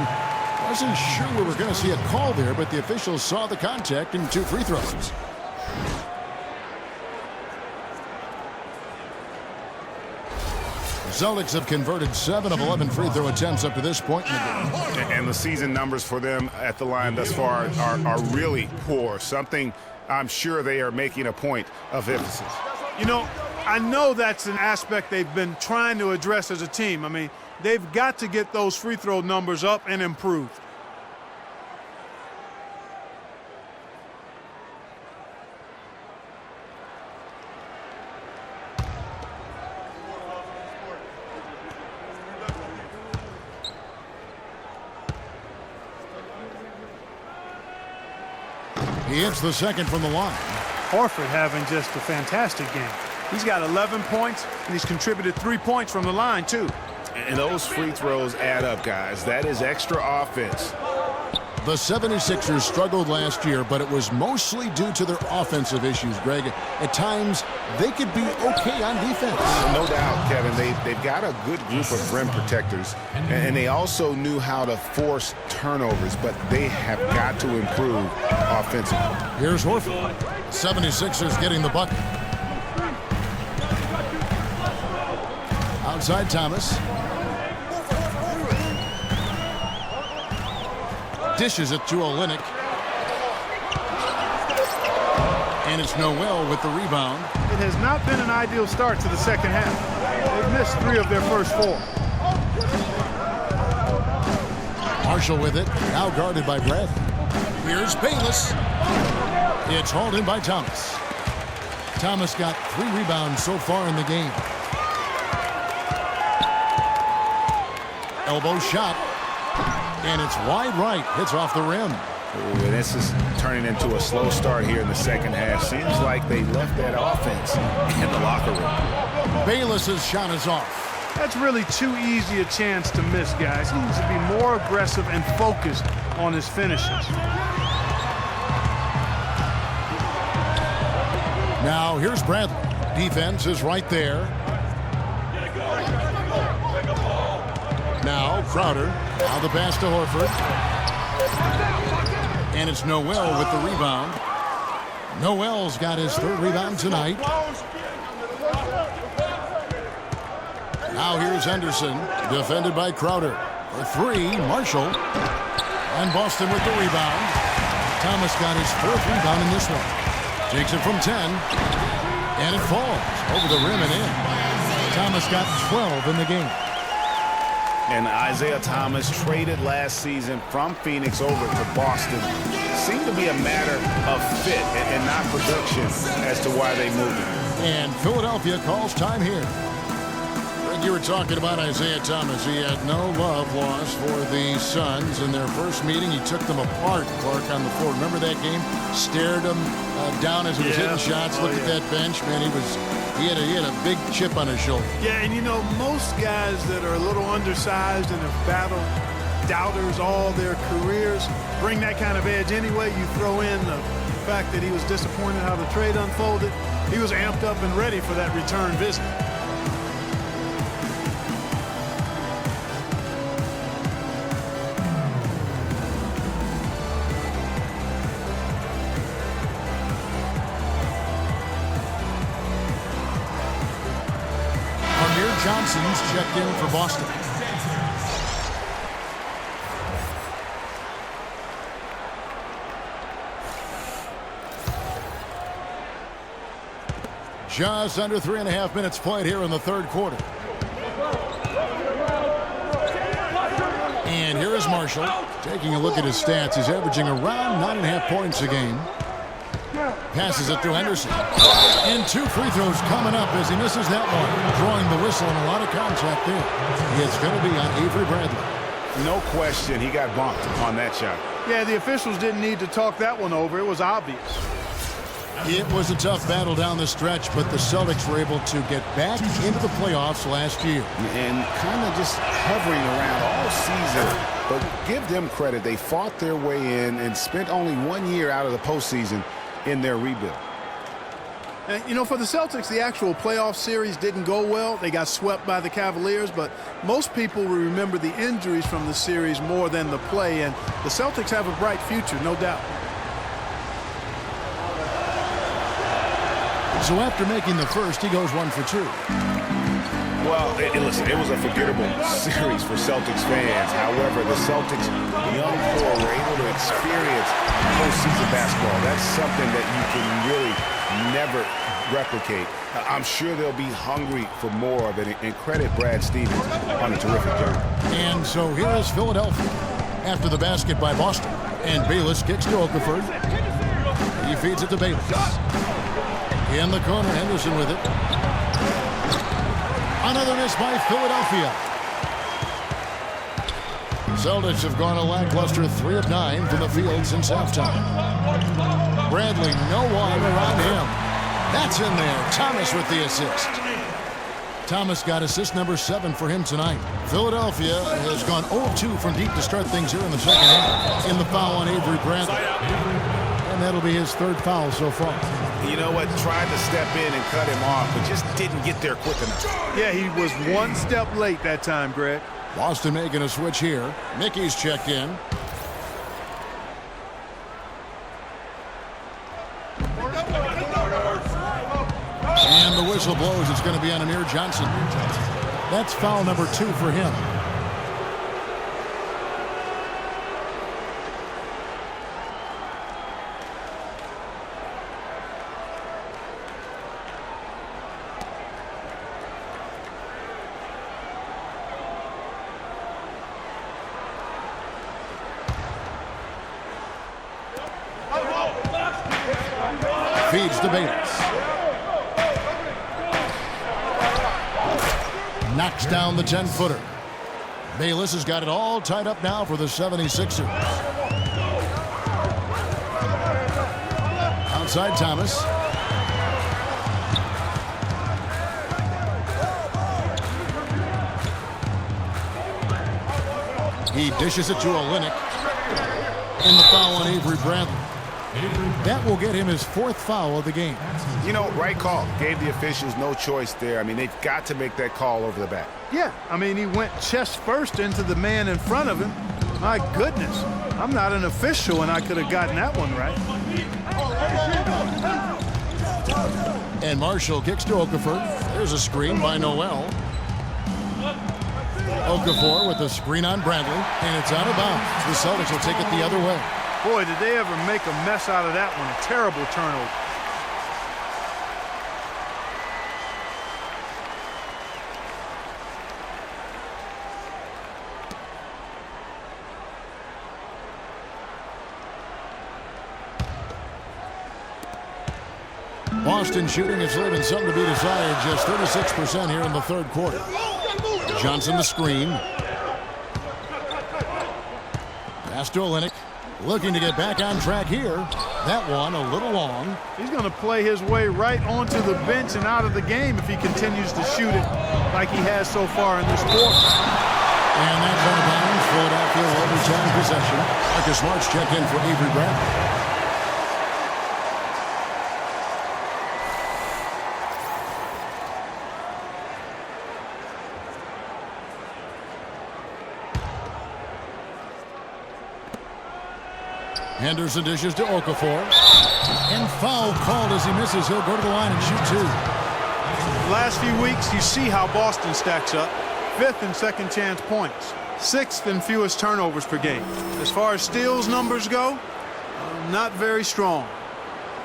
Wasn't sure we were going to see a call there, but the officials saw the contact and 2 free throws. Celtics have converted 7 of 11 free throw attempts up to this point in the game. And the season numbers for them at the line thus far are really poor. Something I'm sure they are making a point of emphasis. You know, I know that's an aspect they've been trying to address as a team. I mean, they've got to get those free throw numbers up and improve. He hits the second from the line. Horford having just a fantastic game. He's got 11 points, and he's contributed 3 points from the line, too. And those free throws add up, guys. That is extra offense. The 76ers struggled last year, but it was mostly due to their offensive issues, Greg. At times, they could be okay on defense. No doubt, Kevin. They've got a good group of rim protectors, and they also knew how to force turnovers, but they have got to improve offensively. Here's Horford. 76ers getting the bucket. Outside Thomas. Dishes it to Olynyk. And it's Noel with the rebound. It has not been an ideal start to the second half. They've missed 3 of their first 4. Marshall with it. Now guarded by Brad. Here's Bayless. It's hauled in by Thomas. Thomas got 3 rebounds so far in the game. Elbow shot. And it's wide right. Hits off the rim. Ooh, this is turning into a slow start here in the second half. Seems like they left that offense in the locker room. Bayless's shot is off. That's really too easy a chance to miss, guys. He needs to be more aggressive and focused on his finishes. Now here's Bradley. Defense is right there. Now Crowder. Now the pass to Horford. And it's Noel with the rebound. Noel's got his 3rd rebound tonight. Now here's Henderson. Defended by Crowder. For 3, Marshall. And Boston with the rebound. Thomas got his 4th rebound in this one. Takes it from 10. And it falls over the rim and in. Thomas got 12 in the game. And Isaiah Thomas, traded last season from Phoenix over to Boston, seemed to be a matter of fit and not production as to why they moved him. And Philadelphia calls time here. You were talking about Isaiah Thomas. He had no love lost for the Suns. In their first meeting, he took them apart, Clark, on the floor. Remember that game? Stared them down as he was hitting shots. Looked at that bench, man. He had a big chip on his shoulder. Yeah, and you know, most guys that are a little undersized and have battled doubters all their careers bring that kind of edge anyway. You throw in the fact that he was disappointed how the trade unfolded. He was amped up and ready for that return visit. Johnson's checked in for Boston. Just under 3.5 minutes played here in the 3rd quarter. And here is Marshall. Taking a look at his stats, he's averaging around 9.5 points a game. Passes it to Henderson. And 2 free throws coming up as he misses that one. Drawing the whistle and a lot of contact there. It's going to be on Avery Bradley. No question, he got bumped on that shot. Yeah, the officials didn't need to talk that one over. It was obvious. It was a tough battle down the stretch, but the Celtics were able to get back into the playoffs last year. And kind of just hovering around all season. But give them credit. They fought their way in and spent only 1 year out of the postseason in their rebuild. And, you know, for the Celtics, the actual playoff series didn't go well. They got swept by the Cavaliers, but most people will remember the injuries from the series more than the play, and the Celtics have a bright future, no doubt. So after making the first, he goes 1 for 2. Well, listen, it was a forgettable series for Celtics fans. However, the Celtics' young core were able to experience postseason basketball. That's something that you can really never replicate. I'm sure they'll be hungry for more of it, and credit Brad Stevens on a terrific job. And so here is Philadelphia after the basket by Boston. And Bayless kicks to Okafor. He feeds it to Bayless. In the corner, Henderson with it. Another miss by Philadelphia. Celtics have gone a lackluster 3 of 9 from the field since halftime. Bradley, no one around him. That's in there. Thomas with the assist. Thomas got assist number 7 for him tonight. Philadelphia has gone 0-2 from deep to start things here in the second half. In the foul on Avery Bradley. And that'll be his 3rd foul so far. You know what? Tried to step in and cut him off, but just didn't get there quick enough. Yeah, he was 1 step late that time, Greg. Boston making a switch here. Mickey's checked in. And the whistle blows. It's going to be on Amir Johnson. That's foul number 2 for him. Feeds to Bayless. Knocks down the 10-footer. Bayless has got it all tied up now for the 76ers. Outside Thomas. He dishes it to Olynyk. And the foul on Avery Bradley. That will get him his 4th foul of the game. You know, right call. Gave the officials no choice there. I mean, they've got to make that call over the back. Yeah, I mean, he went chest first into the man in front of him. My goodness. I'm not an official, and I could have gotten that one right. And Marshall kicks to Okafor. There's a screen by Noel. Okafor with a screen on Bradley, and it's out of bounds. The Celtics will take it the other way. Boy, did they ever make a mess out of that one. A terrible turnover. Boston shooting is leaving something to be desired. Just 36% here in the 3rd quarter. Johnson the screen. Pass to Olynyk. Looking to get back on track here. That one a little long. He's going to play his way right onto the bench and out of the game if he continues to shoot it like he has so far in this quarter. And that's out of bounds. Philadelphia will return possession. Marcus Smart's checked in for Avery Bradley. Henderson dishes to Okafor. And foul called as he misses. He'll go to the line and shoot 2. Last few weeks, you see how Boston stacks up. 5th in second chance points. 6th in fewest turnovers per game. As far as steals numbers go, not very strong.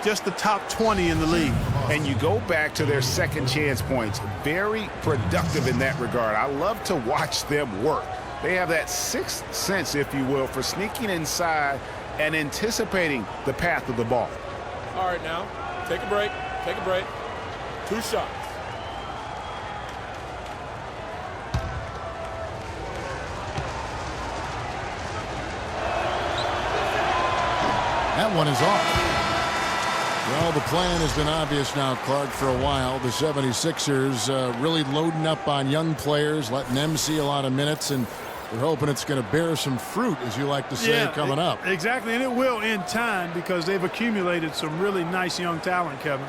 Just the top 20 in the league. And you go back to their second chance points. Very productive in that regard. I love to watch them work. They have that 6th sense, if you will, for sneaking inside and anticipating the path of the ball. All right, now, take a break. Take a break. 2 shots. That one is off. Well, the plan has been obvious now, Clark, for a while. The 76ers really loading up on young players, letting them see a lot of minutes, and we're hoping it's going to bear some fruit, as you like to say, coming up. Exactly, and it will in time because they've accumulated some really nice young talent, Kevin.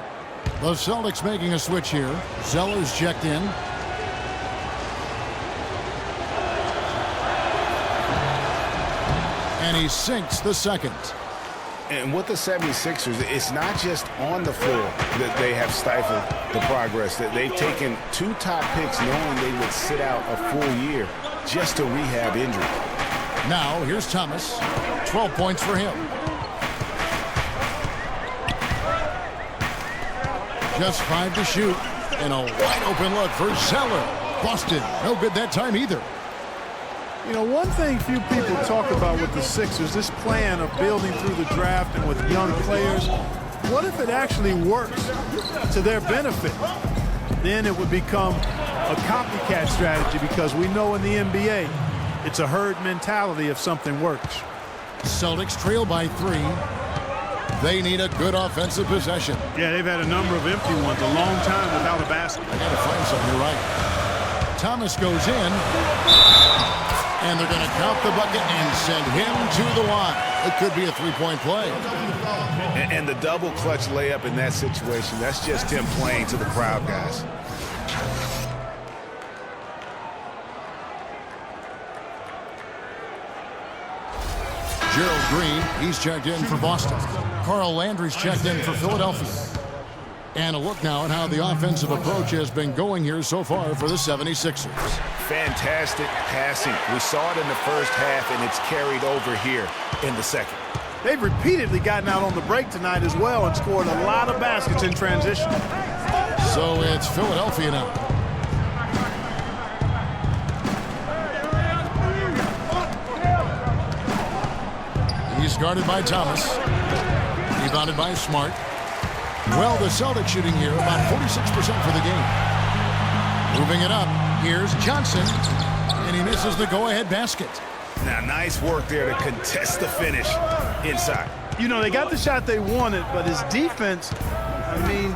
The Celtics making a switch here. Zeller's checked in. And he sinks the second. And with the 76ers, it's not just on the floor that they have stifled the progress. That they've taken 2 top picks knowing they would sit out a full year just to rehab injury. Now, here's Thomas. 12 points for him. Just 5 to shoot. And a wide open look for Zeller. Busted. No good that time either. You know, one thing few people talk about with the Sixers, this plan of building through the draft and with young players, what if it actually works to their benefit? Then it would become a copycat strategy, because we know in the NBA, it's a herd mentality if something works. Celtics trail by 3. They need a good offensive possession. Yeah, they've had a number of empty ones, a long time without a basket. I got to find something. You're right. Thomas goes in. And they're going to count the bucket and send him to the line. It could be a 3-point play. And the double clutch layup in that situation, that's just him playing to the crowd, guys. Gerald Green, he's checked in for Boston. Carl Landry's checked in for Philadelphia. And a look now at how the offensive approach has been going here so far for the 76ers. Fantastic passing. We saw it in the first half, and it's carried over here in the second. They've repeatedly gotten out on the break tonight as well and scored a lot of baskets in transition. So it's Philadelphia now. He's guarded by Thomas. Rebounded by Smart. Well, the Celtics shooting here about 46% for the game. Moving it up. Here's Johnson. And he misses the go-ahead basket. Now, nice work there to contest the finish inside. You know, they got the shot they wanted, but his defense,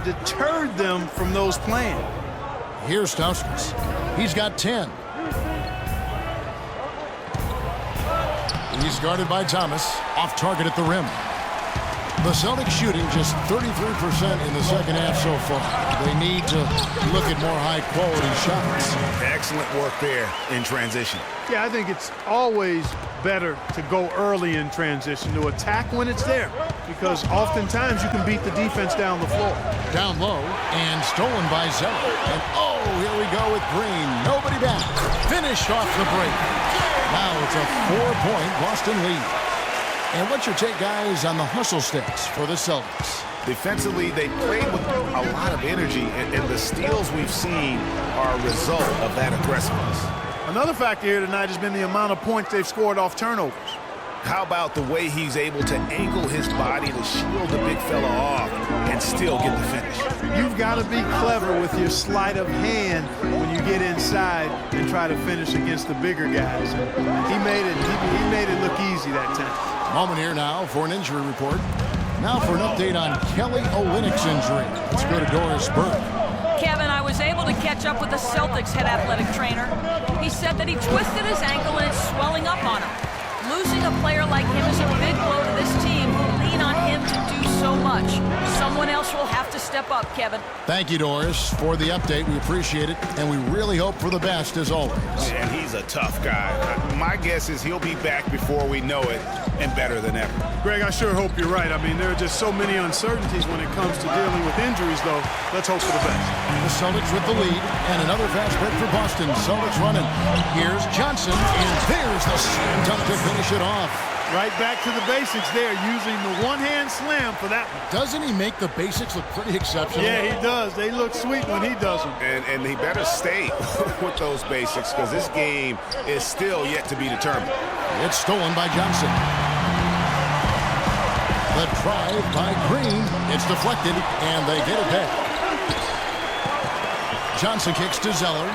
deterred them from those playing. Here's Stauskas. He's got 10. He's guarded by Thomas. Off target at the rim. The Celtics shooting just 33% in the second half so far. They need to look at more high-quality shots. Excellent work there in transition. Yeah, I think it's always better to go early in transition, to attack when it's there, because oftentimes you can beat the defense down the floor. Down low and stolen by Zeller. And oh, here we go with Green. Nobody back. Finished off the break. Now it's a 4-point Boston lead. And what's your take, guys, on the hustle stats for the Celtics? Defensively, they played with a lot of energy, and the steals we've seen are a result of that aggressiveness. Another factor here tonight has been the amount of points they've scored off turnovers. How about the way he's able to angle his body to shield the big fella off and still get the finish? You've got to be clever with your sleight of hand when you get inside and try to finish against the bigger guys. He made it look easy that time. Moment here now for an injury report. Now for an update on Kelly Olynyk's injury. Let's go to Doris Burke. Kevin, I was able to catch up with the Celtics head athletic trainer. He said that he twisted his ankle and it's swelling up on him. Losing a player like him is a big blow to this team who lean on him to do so much. Someone else will have to step up, Kevin. Thank you, Doris, for the update. We appreciate it, and we really hope for the best as always. And he's a tough guy. My guess is he'll be back before we know it, and better than ever. Greg, I sure hope you're right. There are just so many uncertainties when it comes to dealing with injuries, though. Let's hope for the best. The Celtics with the lead, and another fast break for Boston. Celtics running. Here's Johnson, and there's the slam dunk to finish it off. Right back to the basics there, using the one-hand slam for that one. Doesn't he make the basics look pretty exceptional? Yeah, he does. They look sweet when he does them. And he better stay with those basics, because this game is still yet to be determined. It's stolen by Johnson. The drive by Green. It's deflected, and they get it back. Johnson kicks to Zeller.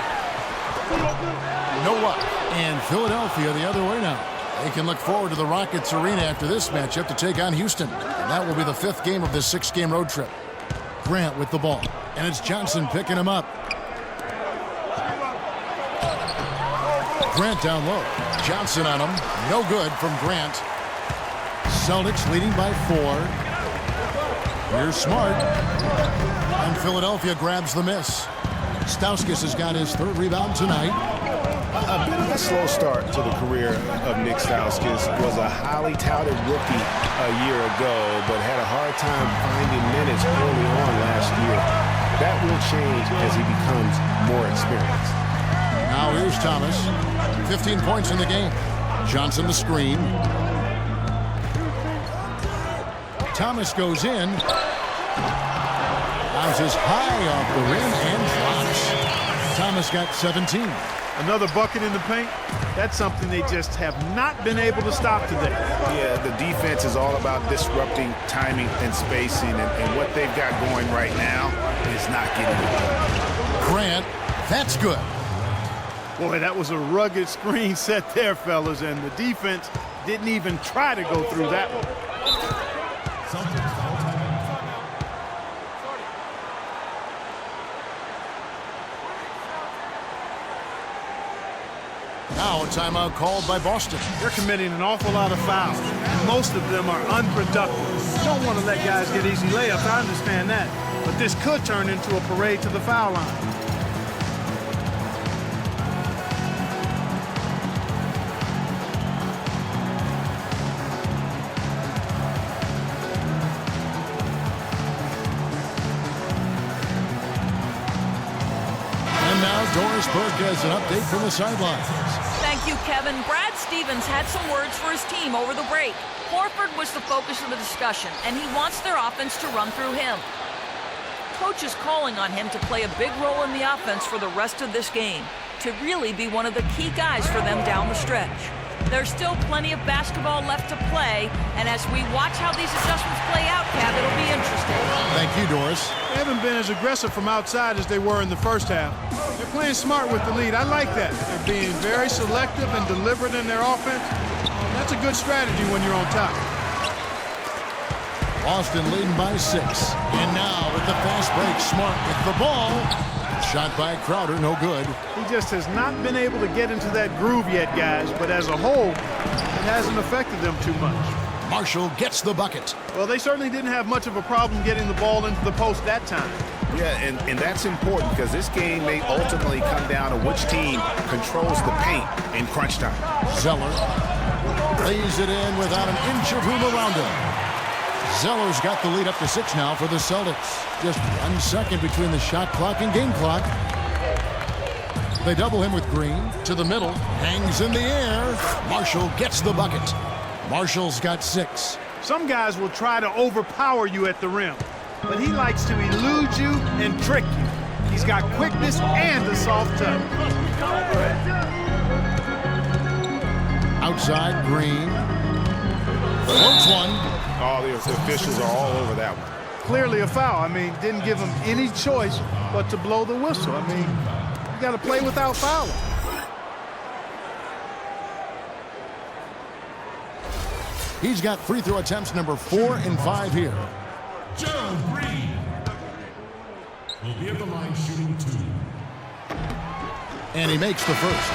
No luck. And Philadelphia the other way now. They can look forward to the Rockets Arena after this matchup to take on Houston. And that will be the 5th game of this 6-game road trip. Grant with the ball. And it's Johnson picking him up. Grant down low. Johnson on him. No good from Grant. Celtics leading by 4. Here's Smart. And Philadelphia grabs the miss. Stauskas has got his third rebound tonight. A bit of a slow start to the career of Nick Stauskas. Was a highly touted rookie a year ago, but had a hard time finding minutes early on last year. That will change as he becomes more experienced. Now here's Thomas. 15 points in the game. Johnson the screen. Thomas goes in. Bounces high off the rim and drops. Thomas got 17. Another bucket in the paint. That's something they just have not been able to stop today. Yeah, the defense is all about disrupting timing and spacing, and what they've got going right now is not getting it done. Grant, that's good. Boy, that was a rugged screen set there, fellas, and the defense didn't even try to go through that one. Now a timeout called by Boston. They're committing an awful lot of fouls. Most of them are unproductive. You don't want to let guys get easy layups. I understand that. But this could turn into a parade to the foul line. And now Doris Burke has an update from the sidelines. Thank you, Kevin. Brad Stevens had some words for his team over the break. Horford was the focus of the discussion, and he wants their offense to run through him. Coach is calling on him to play a big role in the offense for the rest of this game, to really be one of the key guys for them down the stretch. There's still plenty of basketball left to play, and as we watch how these adjustments play out, Kev, it'll be interesting. Thank you, Doris. They haven't been as aggressive from outside as they were in the first half. They're playing smart with the lead. I like that. They're being very selective and deliberate in their offense. That's a good strategy when you're on top. Boston leading by 6. And now with the fast break, Smart with the ball. Shot by Crowder, no good. He just has not been able to get into that groove yet, guys. But as a whole, it hasn't affected them too much. Marshall gets the bucket. Well, they certainly didn't have much of a problem getting the ball into the post that time. Yeah, and that's important because this game may ultimately come down to which team controls the paint in crunch time. Zeller lays it in without an inch of room around him. Zeller's got the lead up to 6 now for the Celtics. Just 1 second between the shot clock and game clock. They double him with Green to the middle. Hangs in the air. Marshall gets the bucket. Marshall's got 6. Some guys will try to overpower you at the rim, but he likes to elude you and trick you. He's got quickness and a soft touch. Outside, Green. Floats one. Oh, the officials are all over that one. Clearly a foul. I mean, didn't give him any choice but to blow the whistle. I mean, you got to play without fouling. He's got free throw attempts number 4 and 5 here. Gerald Green will be at the line shooting 2. And he makes the first.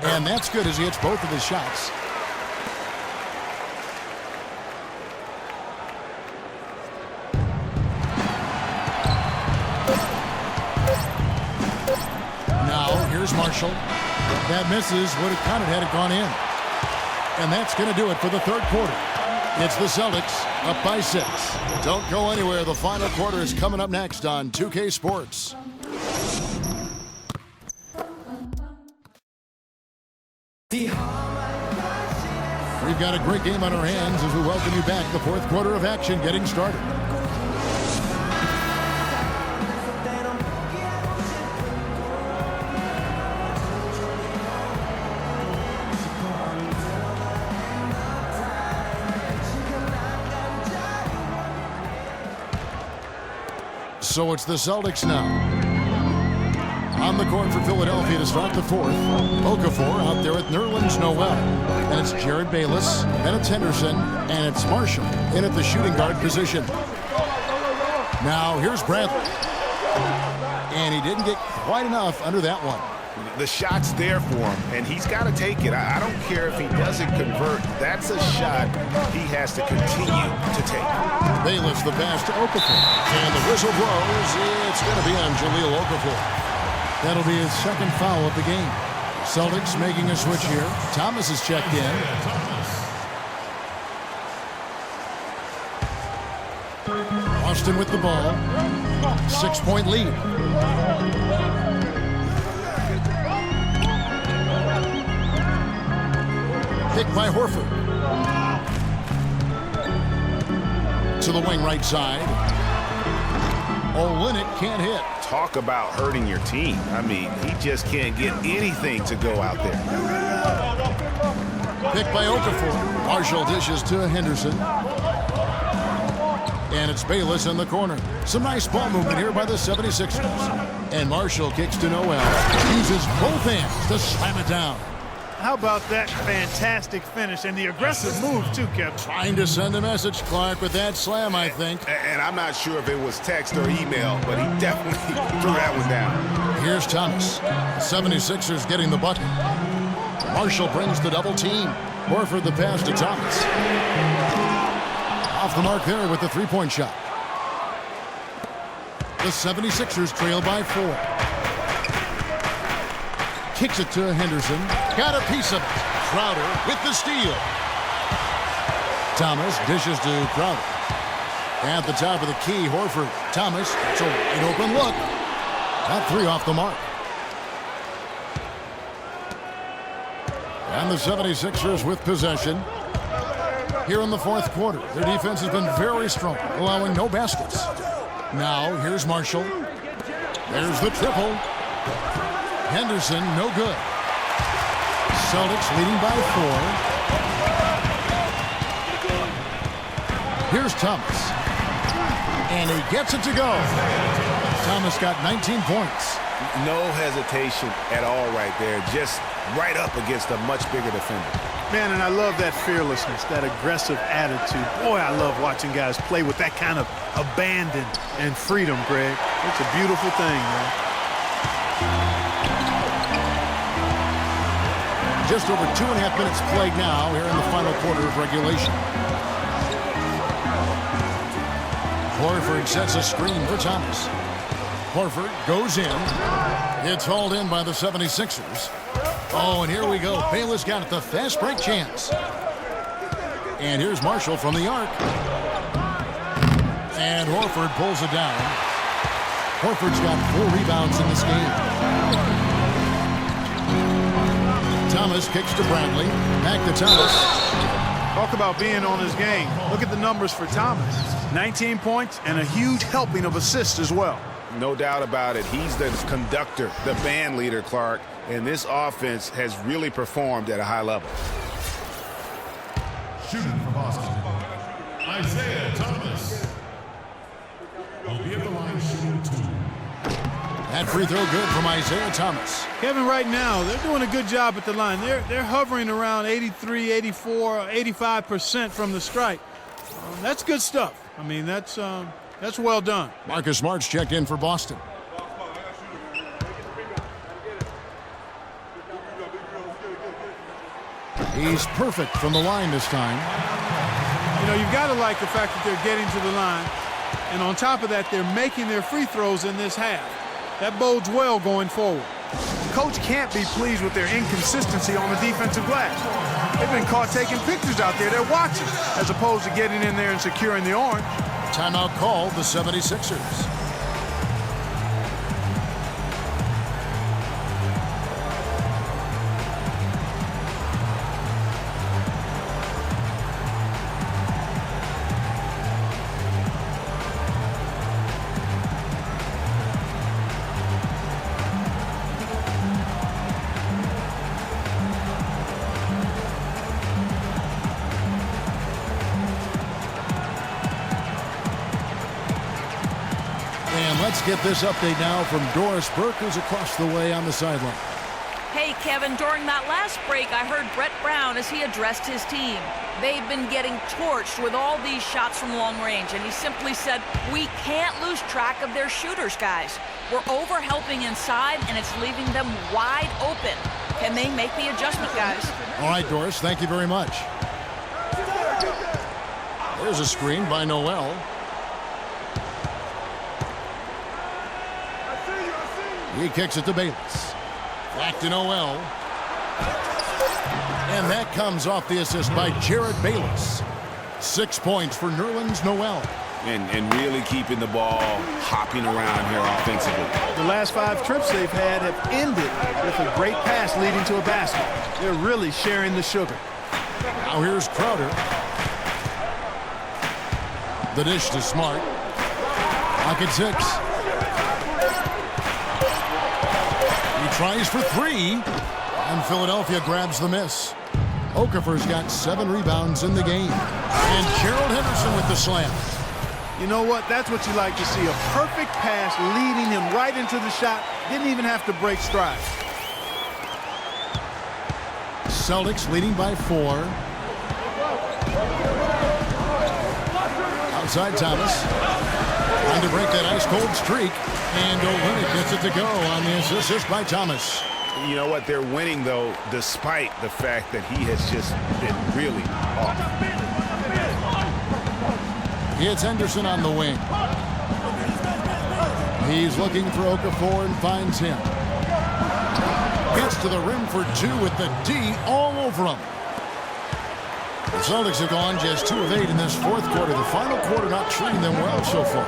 And that's good as he hits both of his shots. Now, here's Marshall. That misses. Would have counted had it gone in. And that's going to do it for the third quarter. It's the Celtics up by 6. Don't go anywhere. The final quarter is coming up next on 2K Sports. We've got a great game on our hands as we welcome you back. The fourth quarter of action getting started. So it's the Celtics now. On the court for Philadelphia to start the fourth. Okafor out there with Nerlens Noel. And it's Jared Bayless, and it's Henderson, and it's Marshall in at the shooting guard position. Now here's Bradley. And he didn't get quite enough under that one. The shot's there for him, and he's got to take it. I don't care if he doesn't convert. That's a shot he has to continue to take. Bayless the pass to Okafor. And the whistle blows. It's going to be on Jahlil Okafor. That'll be his second foul of the game. Celtics making a switch here. Thomas is checked in. Boston with the ball. 6-point lead. Picked by Horford. To the wing right side. Olynyk can't hit. Talk about hurting your team. I mean, he just can't get anything to go out there. Picked by Okafor. Marshall dishes to Henderson. And it's Bayless in the corner. Some nice ball movement here by the 76ers. And Marshall kicks to Noel. Uses both hands to slam it down. How about that fantastic finish and the aggressive move, too, Kevin? Trying to send a message, Clark, with that slam, I think. And I'm not sure if it was text or email, but he definitely threw that one down. Here's Thomas. 76ers getting the bucket. Marshall brings the double team. Horford the pass to Thomas. Off the mark there with the three-point shot. The 76ers trail by 4. Kicks it to Henderson. Got a piece of it. Crowder with the steal. Thomas dishes to Crowder. At the top of the key, Horford. Thomas, it's a wide open look. Got 3 off the mark. And the 76ers with possession. Here in the fourth quarter, their defense has been very strong, allowing no baskets. Now, here's Marshall. There's the triple. Henderson, no good. Celtics leading by 4. Here's Thomas. And he gets it to go. Thomas got 19 points. No hesitation at all right there. Just right up against a much bigger defender. Man, and I love that fearlessness, that aggressive attitude. Boy, I love watching guys play with that kind of abandon and freedom, Greg. It's a beautiful thing, man. Just over 2.5 minutes played now here in the final quarter of regulation. Horford sets a screen for Thomas. Horford goes in. It's hauled in by the 76ers. Oh, and here we go. Bayless got it, the fast break chance. And here's Marshall from the arc. And Horford pulls it down. Horford's got 4 rebounds in this game. Thomas kicks to Bradley. Back to Thomas. Talk about being on his game. Look at the numbers for Thomas. 19 points and a huge helping of assists as well. No doubt about it. He's the conductor, the band leader, Clark. And this offense has really performed at a high level. Shooting for Boston, Isaiah Thomas. Will be at the line shooting 2. That free throw good from Isaiah Thomas. Kevin, right now, they're doing a good job at the line. They're hovering around 83, 84, 85% from the stripe. That's good stuff. I mean, that's well done. Marcus Smart's checked in for Boston. He's perfect from the line this time. You know, you've got to like the fact that they're getting to the line. And on top of that, they're making their free throws in this half. That bodes well going forward. Coach can't be pleased with their inconsistency on the defensive glass. They've been caught taking pictures out there. They're watching, as opposed to getting in there and securing the orange. Timeout called the 76ers. get this update now from Doris Burke, who's across the way on the sideline. Hey, Kevin, during that last break, I heard Brett Brown as he addressed his team. They've been getting torched with all these shots from long range, and he simply said, we can't lose track of their shooters, guys. We're over-helping inside, and it's leaving them wide open. Can they make the adjustment, guys? All right, Doris, thank you very much. There's a screen by Noel. He kicks it to Bayless. Back to Noel. And that comes off the assist by Jared Bayless. 6 points for Nerlens Noel. And really keeping the ball hopping around here offensively. The last 5 trips they've had have ended with a great pass leading to a basket. They're really sharing the sugar. Now here's Crowder. The dish to Smart. Pocket 6. He tries for 3. And Philadelphia grabs the miss. Okafor's got 7 rebounds in the game. And Gerald Henderson with the slam. You know what? That's what you like to see. A perfect pass leading him right into the shot. Didn't even have to break stride. Celtics leading by 4. Outside Thomas. Trying to break that ice-cold streak. And Olynyk gets it to go on the assist by Thomas. You know what? They're winning, though, despite the fact that he has just been really off. It's Henderson on the wing. He's looking for Okafor and finds him. Gets to the rim for 2 with the D all over him. The Celtics have gone just 2 of 8 in this 4th quarter. The final quarter not treating them well so far.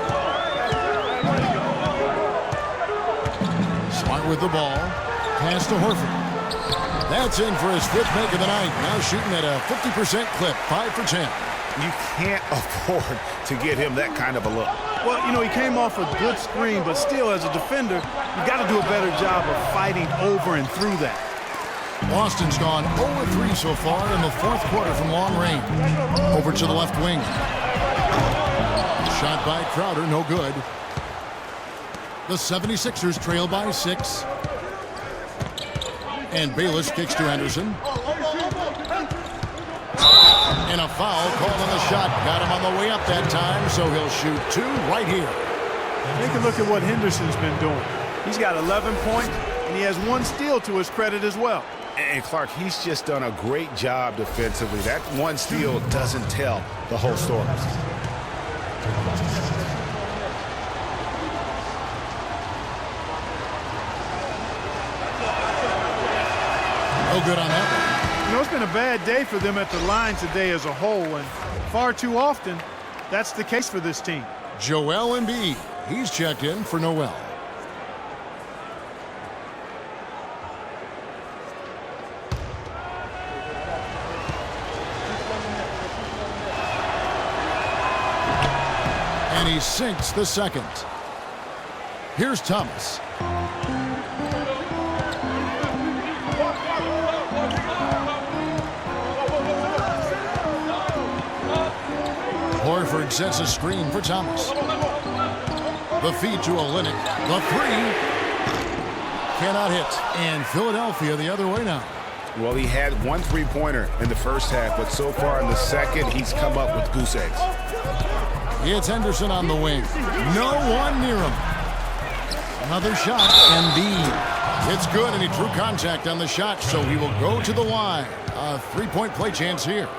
Smart with the ball. Pass to Horford. That's in for his 5th make of the night. Now shooting at a 50% clip, 5 for 10. You can't afford to get him that kind of a look. Well, you know, he came off a good screen, but still, as a defender, you got to do a better job of fighting over and through that. Boston's gone 0-3 so far in the 4th quarter from long range. Over to the left wing. Shot by Crowder, no good. The 76ers trail by 6. And Bayless kicks to Henderson. And a foul called on the shot. Got him on the way up that time, so he'll shoot 2 right here. Take a look at what Henderson's been doing. He's got 11 points, and he has 1 steal to his credit as well. And Clark, he's just done a great job defensively. That 1 steal doesn't tell the whole story. No good on that one. You know, it's been a bad day for them at the line today as a whole, and far too often, that's the case for this team. Joel Embiid, he's checked in for Noel. And he sinks the 2nd. Here's Thomas. Horford sets a screen for Thomas. The feed to Olynyk. The 3. Cannot hit. And Philadelphia the other way now. Well, he had 1 3-pointer in the 1st half, but so far in the 2nd, he's come up with goose eggs. It's Henderson on the wing. No one near him. Another shot. Embiid. It's good, and he drew contact on the shot, so he will go to the line. A 3-point play chance here.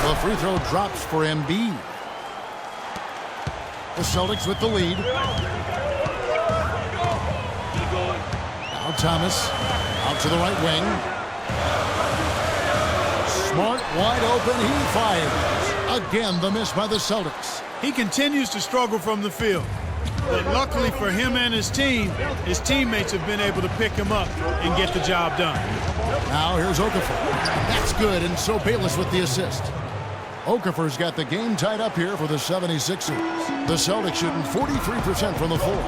The free throw drops for Embiid. The Celtics with the lead. Now Thomas out to the right wing. Smart wide open. He fires. Again, the miss by the Celtics. He continues to struggle from the field. But luckily for him and his team, his teammates have been able to pick him up and get the job done. Now here's Okafor. That's good, and so Bayless with the assist. Okafor's got the game tied up here for the 76ers. The Celtics shooting 43% from the floor.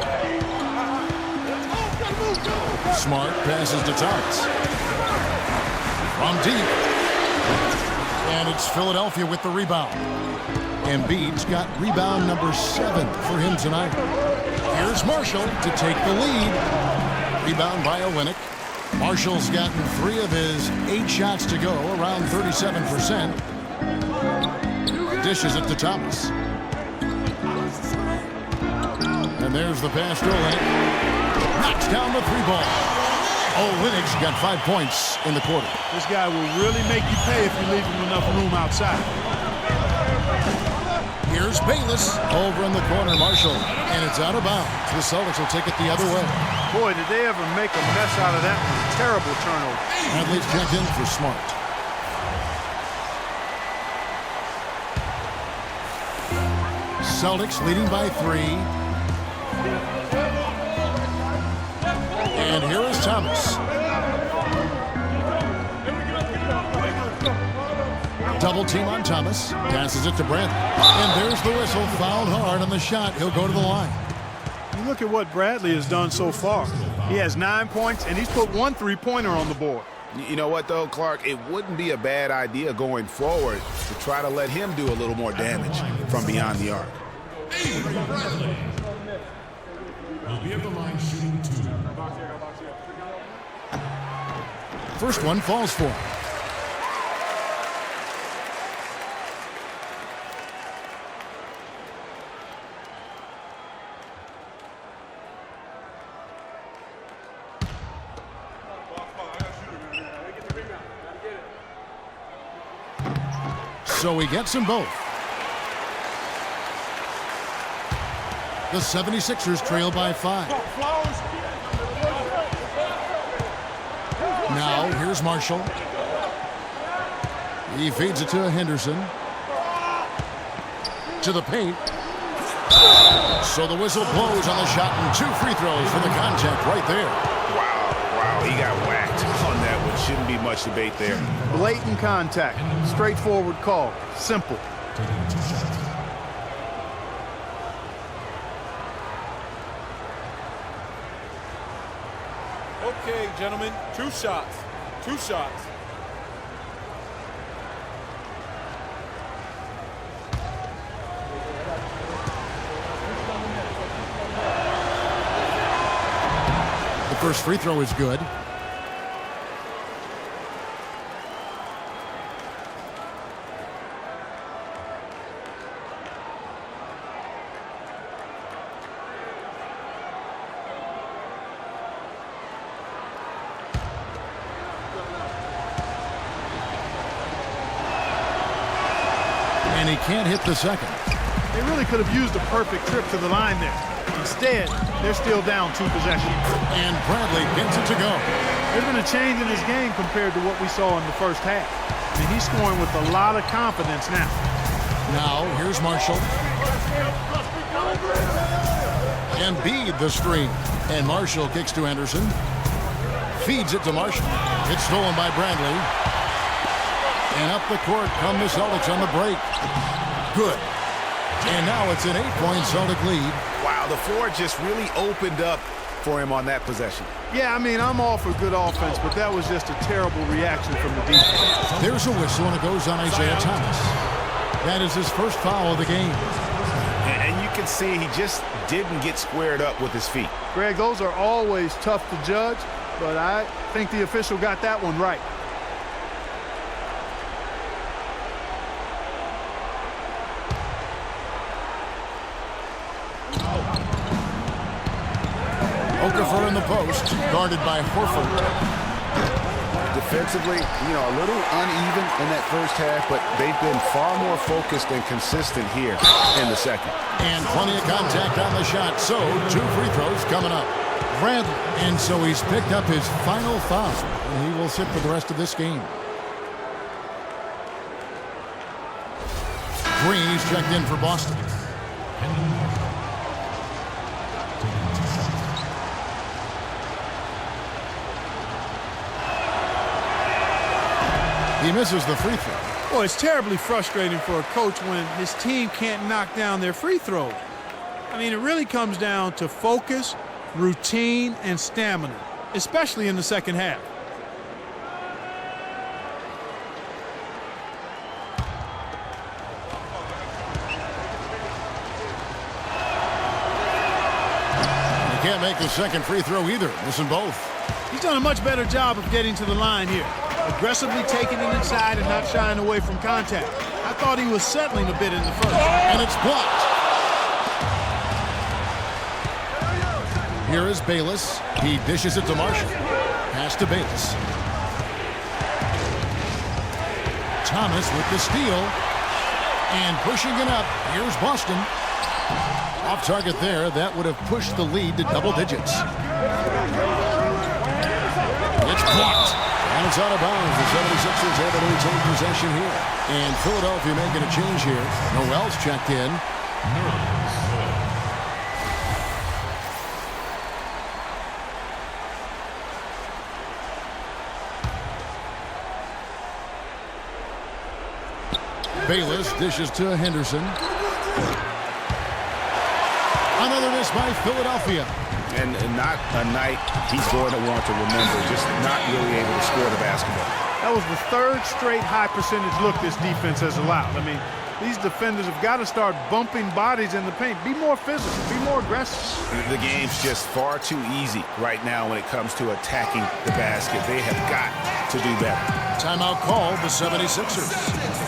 Smart passes to Thomas. From deep. And it's Philadelphia with the rebound. Embiid's got rebound number 7 for him tonight. Here's Marshall to take the lead. Rebound by Olynyk. Marshall's gotten 3 of his 8 shots to go, around 37%. Dishes it to Thomas. And there's the pass to Olynyk. Knocks down the 3-ball. Olynyk's got 5 points in the quarter. This guy will really make you pay if you leave him enough room outside. Here's Bayless over in the corner, Marshall, and it's out of bounds. The Celtics will take it the other way. Boy, did they ever make a mess out of that one. Terrible turnover. Bradley's checked in for Smart. Celtics leading by 3. And here is Thomas. Double team on Thomas. Passes it to Bradley. And there's the whistle. Fouled hard on the shot. He'll go to the line. You look at what Bradley has done so far. He has 9 points, and he's put 1 3-pointer on the board. You know what, though, Clark? It wouldn't be a bad idea going forward to try to let him do a little more damage from beyond the arc. Bradley will be at the line shooting 2. First one falls for him. So he gets them both. The 76ers trail by 5. Now, here's Marshall. He feeds it to Henderson. To the paint. So the whistle blows on the shot, and 2 free throws for the contact right there. Wow, he got whacked on that one. Shouldn't be much debate there. Blatant contact. Straightforward call. Simple. Okay, gentlemen, 2 shots. 2 shots. The first free throw is good. And he can't hit the second. They really could have used a perfect trip to the line there. Instead, they're still down 2 possessions. And Bradley gets it to go. There's been a change in his game compared to what we saw in the first half. I mean, he's scoring with a lot of confidence now. Now, here's Marshall. Embiid the screen. And Marshall kicks to Henderson. Feeds it to Marshall. It's stolen by Bradley. And up the court come the Celtics on the break. Good. And now it's an 8-point Celtic lead. Wow, the floor just really opened up for him on that possession. Yeah, I mean, I'm all for good offense, but that was just a terrible reaction from the defense. There's a whistle, and it goes on Isaiah Thomas. That is his first foul of the game. And you can see he just didn't get squared up with his feet. Greg, those are always tough to judge, but I think the official got that one right. Okafor in the post, guarded by Horford. Defensively, a little uneven in that first half, but they've been far more focused and consistent here in the second. And plenty of contact on the shot, so 2 free throws coming up. Bradley, and so he's picked up his final foul, and he will sit for the rest of this game. Green is checked in for Boston. He misses the free throw. Well, it's terribly frustrating for a coach when his team can't knock down their free throws. I mean, it really comes down to focus, routine, and stamina, especially in the second half. He can't make the second free throw either, missing both. He's done a much better job of getting to the line here, aggressively taking it inside and not shying away from contact. I thought he was settling a bit in the first. And it's blocked. Here is Bayless. He dishes it to Marshall. Pass to Bayless. Thomas with the steal. And pushing it up. Here's Boston. Off target there. That would have pushed the lead to double digits. It's blocked. And it's out of bounds. The 76ers have to retain possession here. And Philadelphia making a change here. Noel's checked in. Bayless dishes to Henderson. Another miss by Philadelphia. And not a night he's going to want to remember, just not really able to score the basketball. That was the third straight high percentage look this defense has allowed. I mean, these defenders have got to start bumping bodies in the paint. Be more physical, be more aggressive. The game's just far too easy right now when it comes to attacking the basket. They have got to do better. Timeout called the 76ers.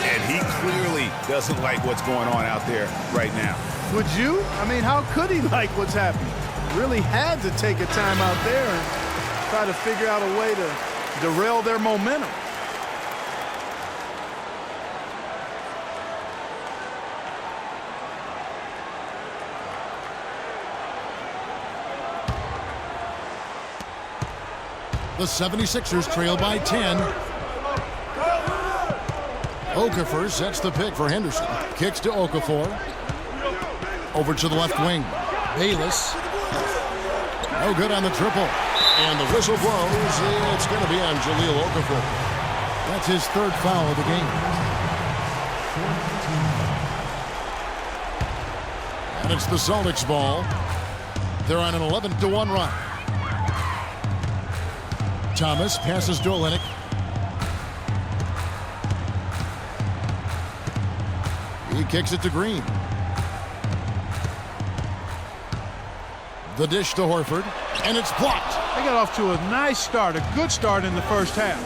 And he clearly doesn't like what's going on out there right now. Would you? I mean, how could he like what's happening? Really had to take a time out there and try to figure out a way to derail their momentum. The 76ers trail by 10. Okafor sets the pick for Henderson. Kicks to Okafor. Over to the left wing. Bayless. No good on the triple. And the whistle blows. It's going to be on Jahlil Okafor. That's his third foul of the game. And it's the Celtics ball. They're on an 11-1 run. Thomas passes to Olynyk. He kicks it to Green. The dish to Horford, and it's blocked. They got off to a nice start, a good start in the first half.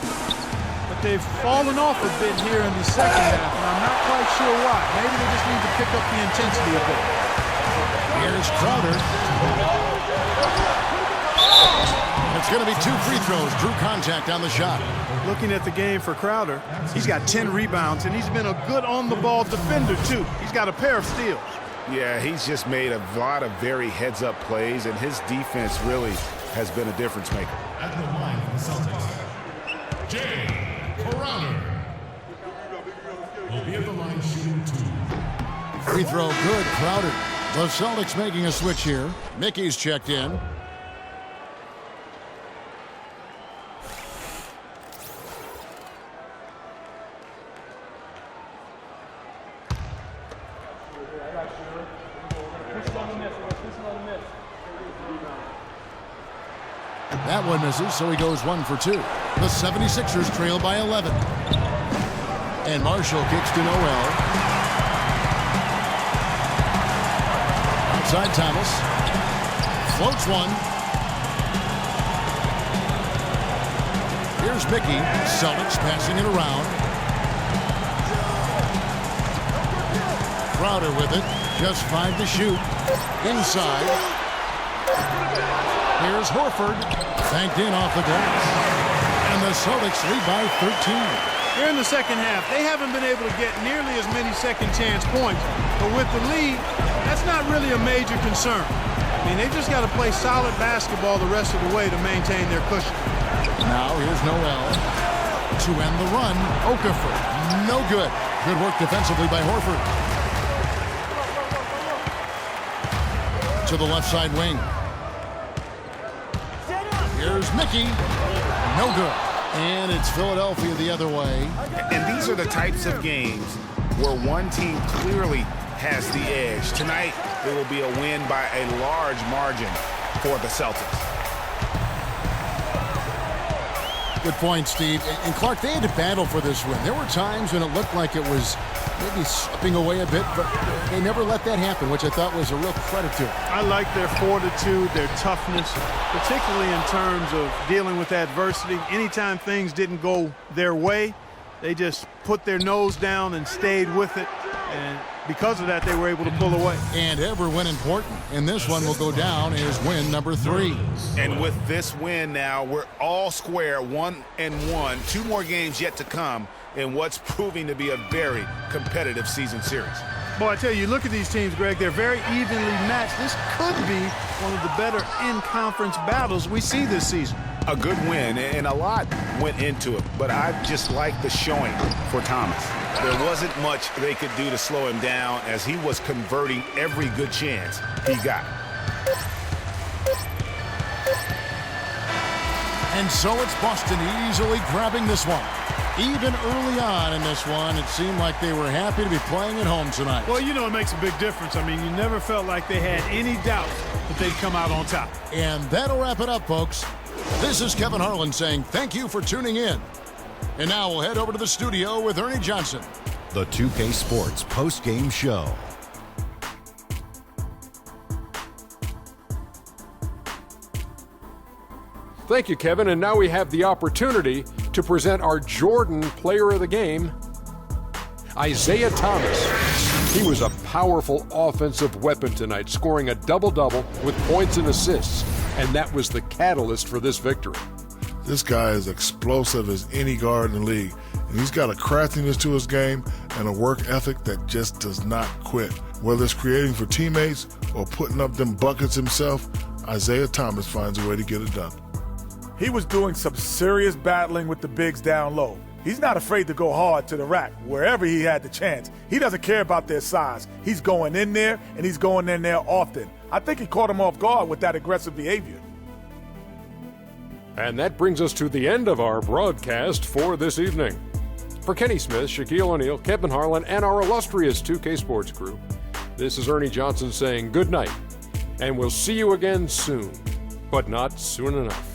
But they've fallen off a bit here in the second half, and I'm not quite sure why. Maybe they just need to pick up the intensity a bit. Here's Crowder. It's going to be 2 free throws. Drew contact on the shot. Looking at the game for Crowder, he's got 10 rebounds, and he's been a good on-the-ball defender, too. He's got a pair of steals. Yeah, he's just made a lot of very heads-up plays, and his defense really has been a difference maker. At the line for the Celtics, Jay Crowder will be at the line shooting 2. Free throw good, Crowder. The Celtics making a switch here. Mickey's checked in. That one misses, so he goes 1 for 2. The 76ers trail by 11. And Marshall kicks to Noel. Outside Thomas. Floats one. Here's Mickey. Celtics passing it around. Crowder with it. Just 5 to shoot. Inside. Here's Horford. Banked in off the glass. And the Celtics lead by 13. Here in the second half, they haven't been able to get nearly as many second chance points. But with the lead, that's not really a major concern. I mean, they've just got to play solid basketball the rest of the way to maintain their cushion. Now here's Noel to end the run. Okafor. No good. Good work defensively by Horford. To the left side wing. Here's Mickey. No good. And it's Philadelphia the other way. And these are the types of games where one team clearly has the edge. Tonight, it will be a win by a large margin for the Celtics. Good point, Steve. And Clark, they had to battle for this win. There were times when it looked like it was maybe slipping away a bit, but they never let that happen, which I thought was a real credit to them. I like their fortitude, their toughness, particularly in terms of dealing with adversity. Anytime things didn't go their way, they just put their nose down and stayed with it. And because of that, they were able to pull away. And every win important. And this one will go down as win number 3. And with this win now, we're all square, 1-1. 2 more games yet to come in what's proving to be a very competitive season series. Boy, I tell you, look at these teams, Greg. They're very evenly matched. This could be one of the better in-conference battles we see this season. A good win, and a lot went into it, but I just like the showing for Thomas. There wasn't much they could do to slow him down as he was converting every good chance he got. And so it's Boston easily grabbing this one. Even early on in this one, it seemed like they were happy to be playing at home tonight. Well, you know, it makes a big difference. I mean, you never felt like they had any doubt that they'd come out on top. And that'll wrap it up, folks. This is Kevin Harlan saying thank you for tuning in. And now we'll head over to the studio with Ernie Johnson. The 2K Sports post-game show. Thank you, Kevin. And now we have the opportunity to present our Jordan Player of the Game, Isaiah Thomas. He was a powerful offensive weapon tonight, scoring a double-double with points and assists, and that was the catalyst for this victory. This guy is explosive as any guard in the league, and he's got a craftiness to his game and a work ethic that just does not quit. Whether it's creating for teammates or putting up them buckets himself, Isaiah Thomas finds a way to get it done. He was doing some serious battling with the bigs down low. He's not afraid to go hard to the rack wherever he had the chance. He doesn't care about their size. He's going in there, and he's going in there often. I think he caught him off guard with that aggressive behavior. And that brings us to the end of our broadcast for this evening. For Kenny Smith, Shaquille O'Neal, Kevin Harlan, and our illustrious 2K Sports crew, this is Ernie Johnson saying good night, and we'll see you again soon, but not soon enough.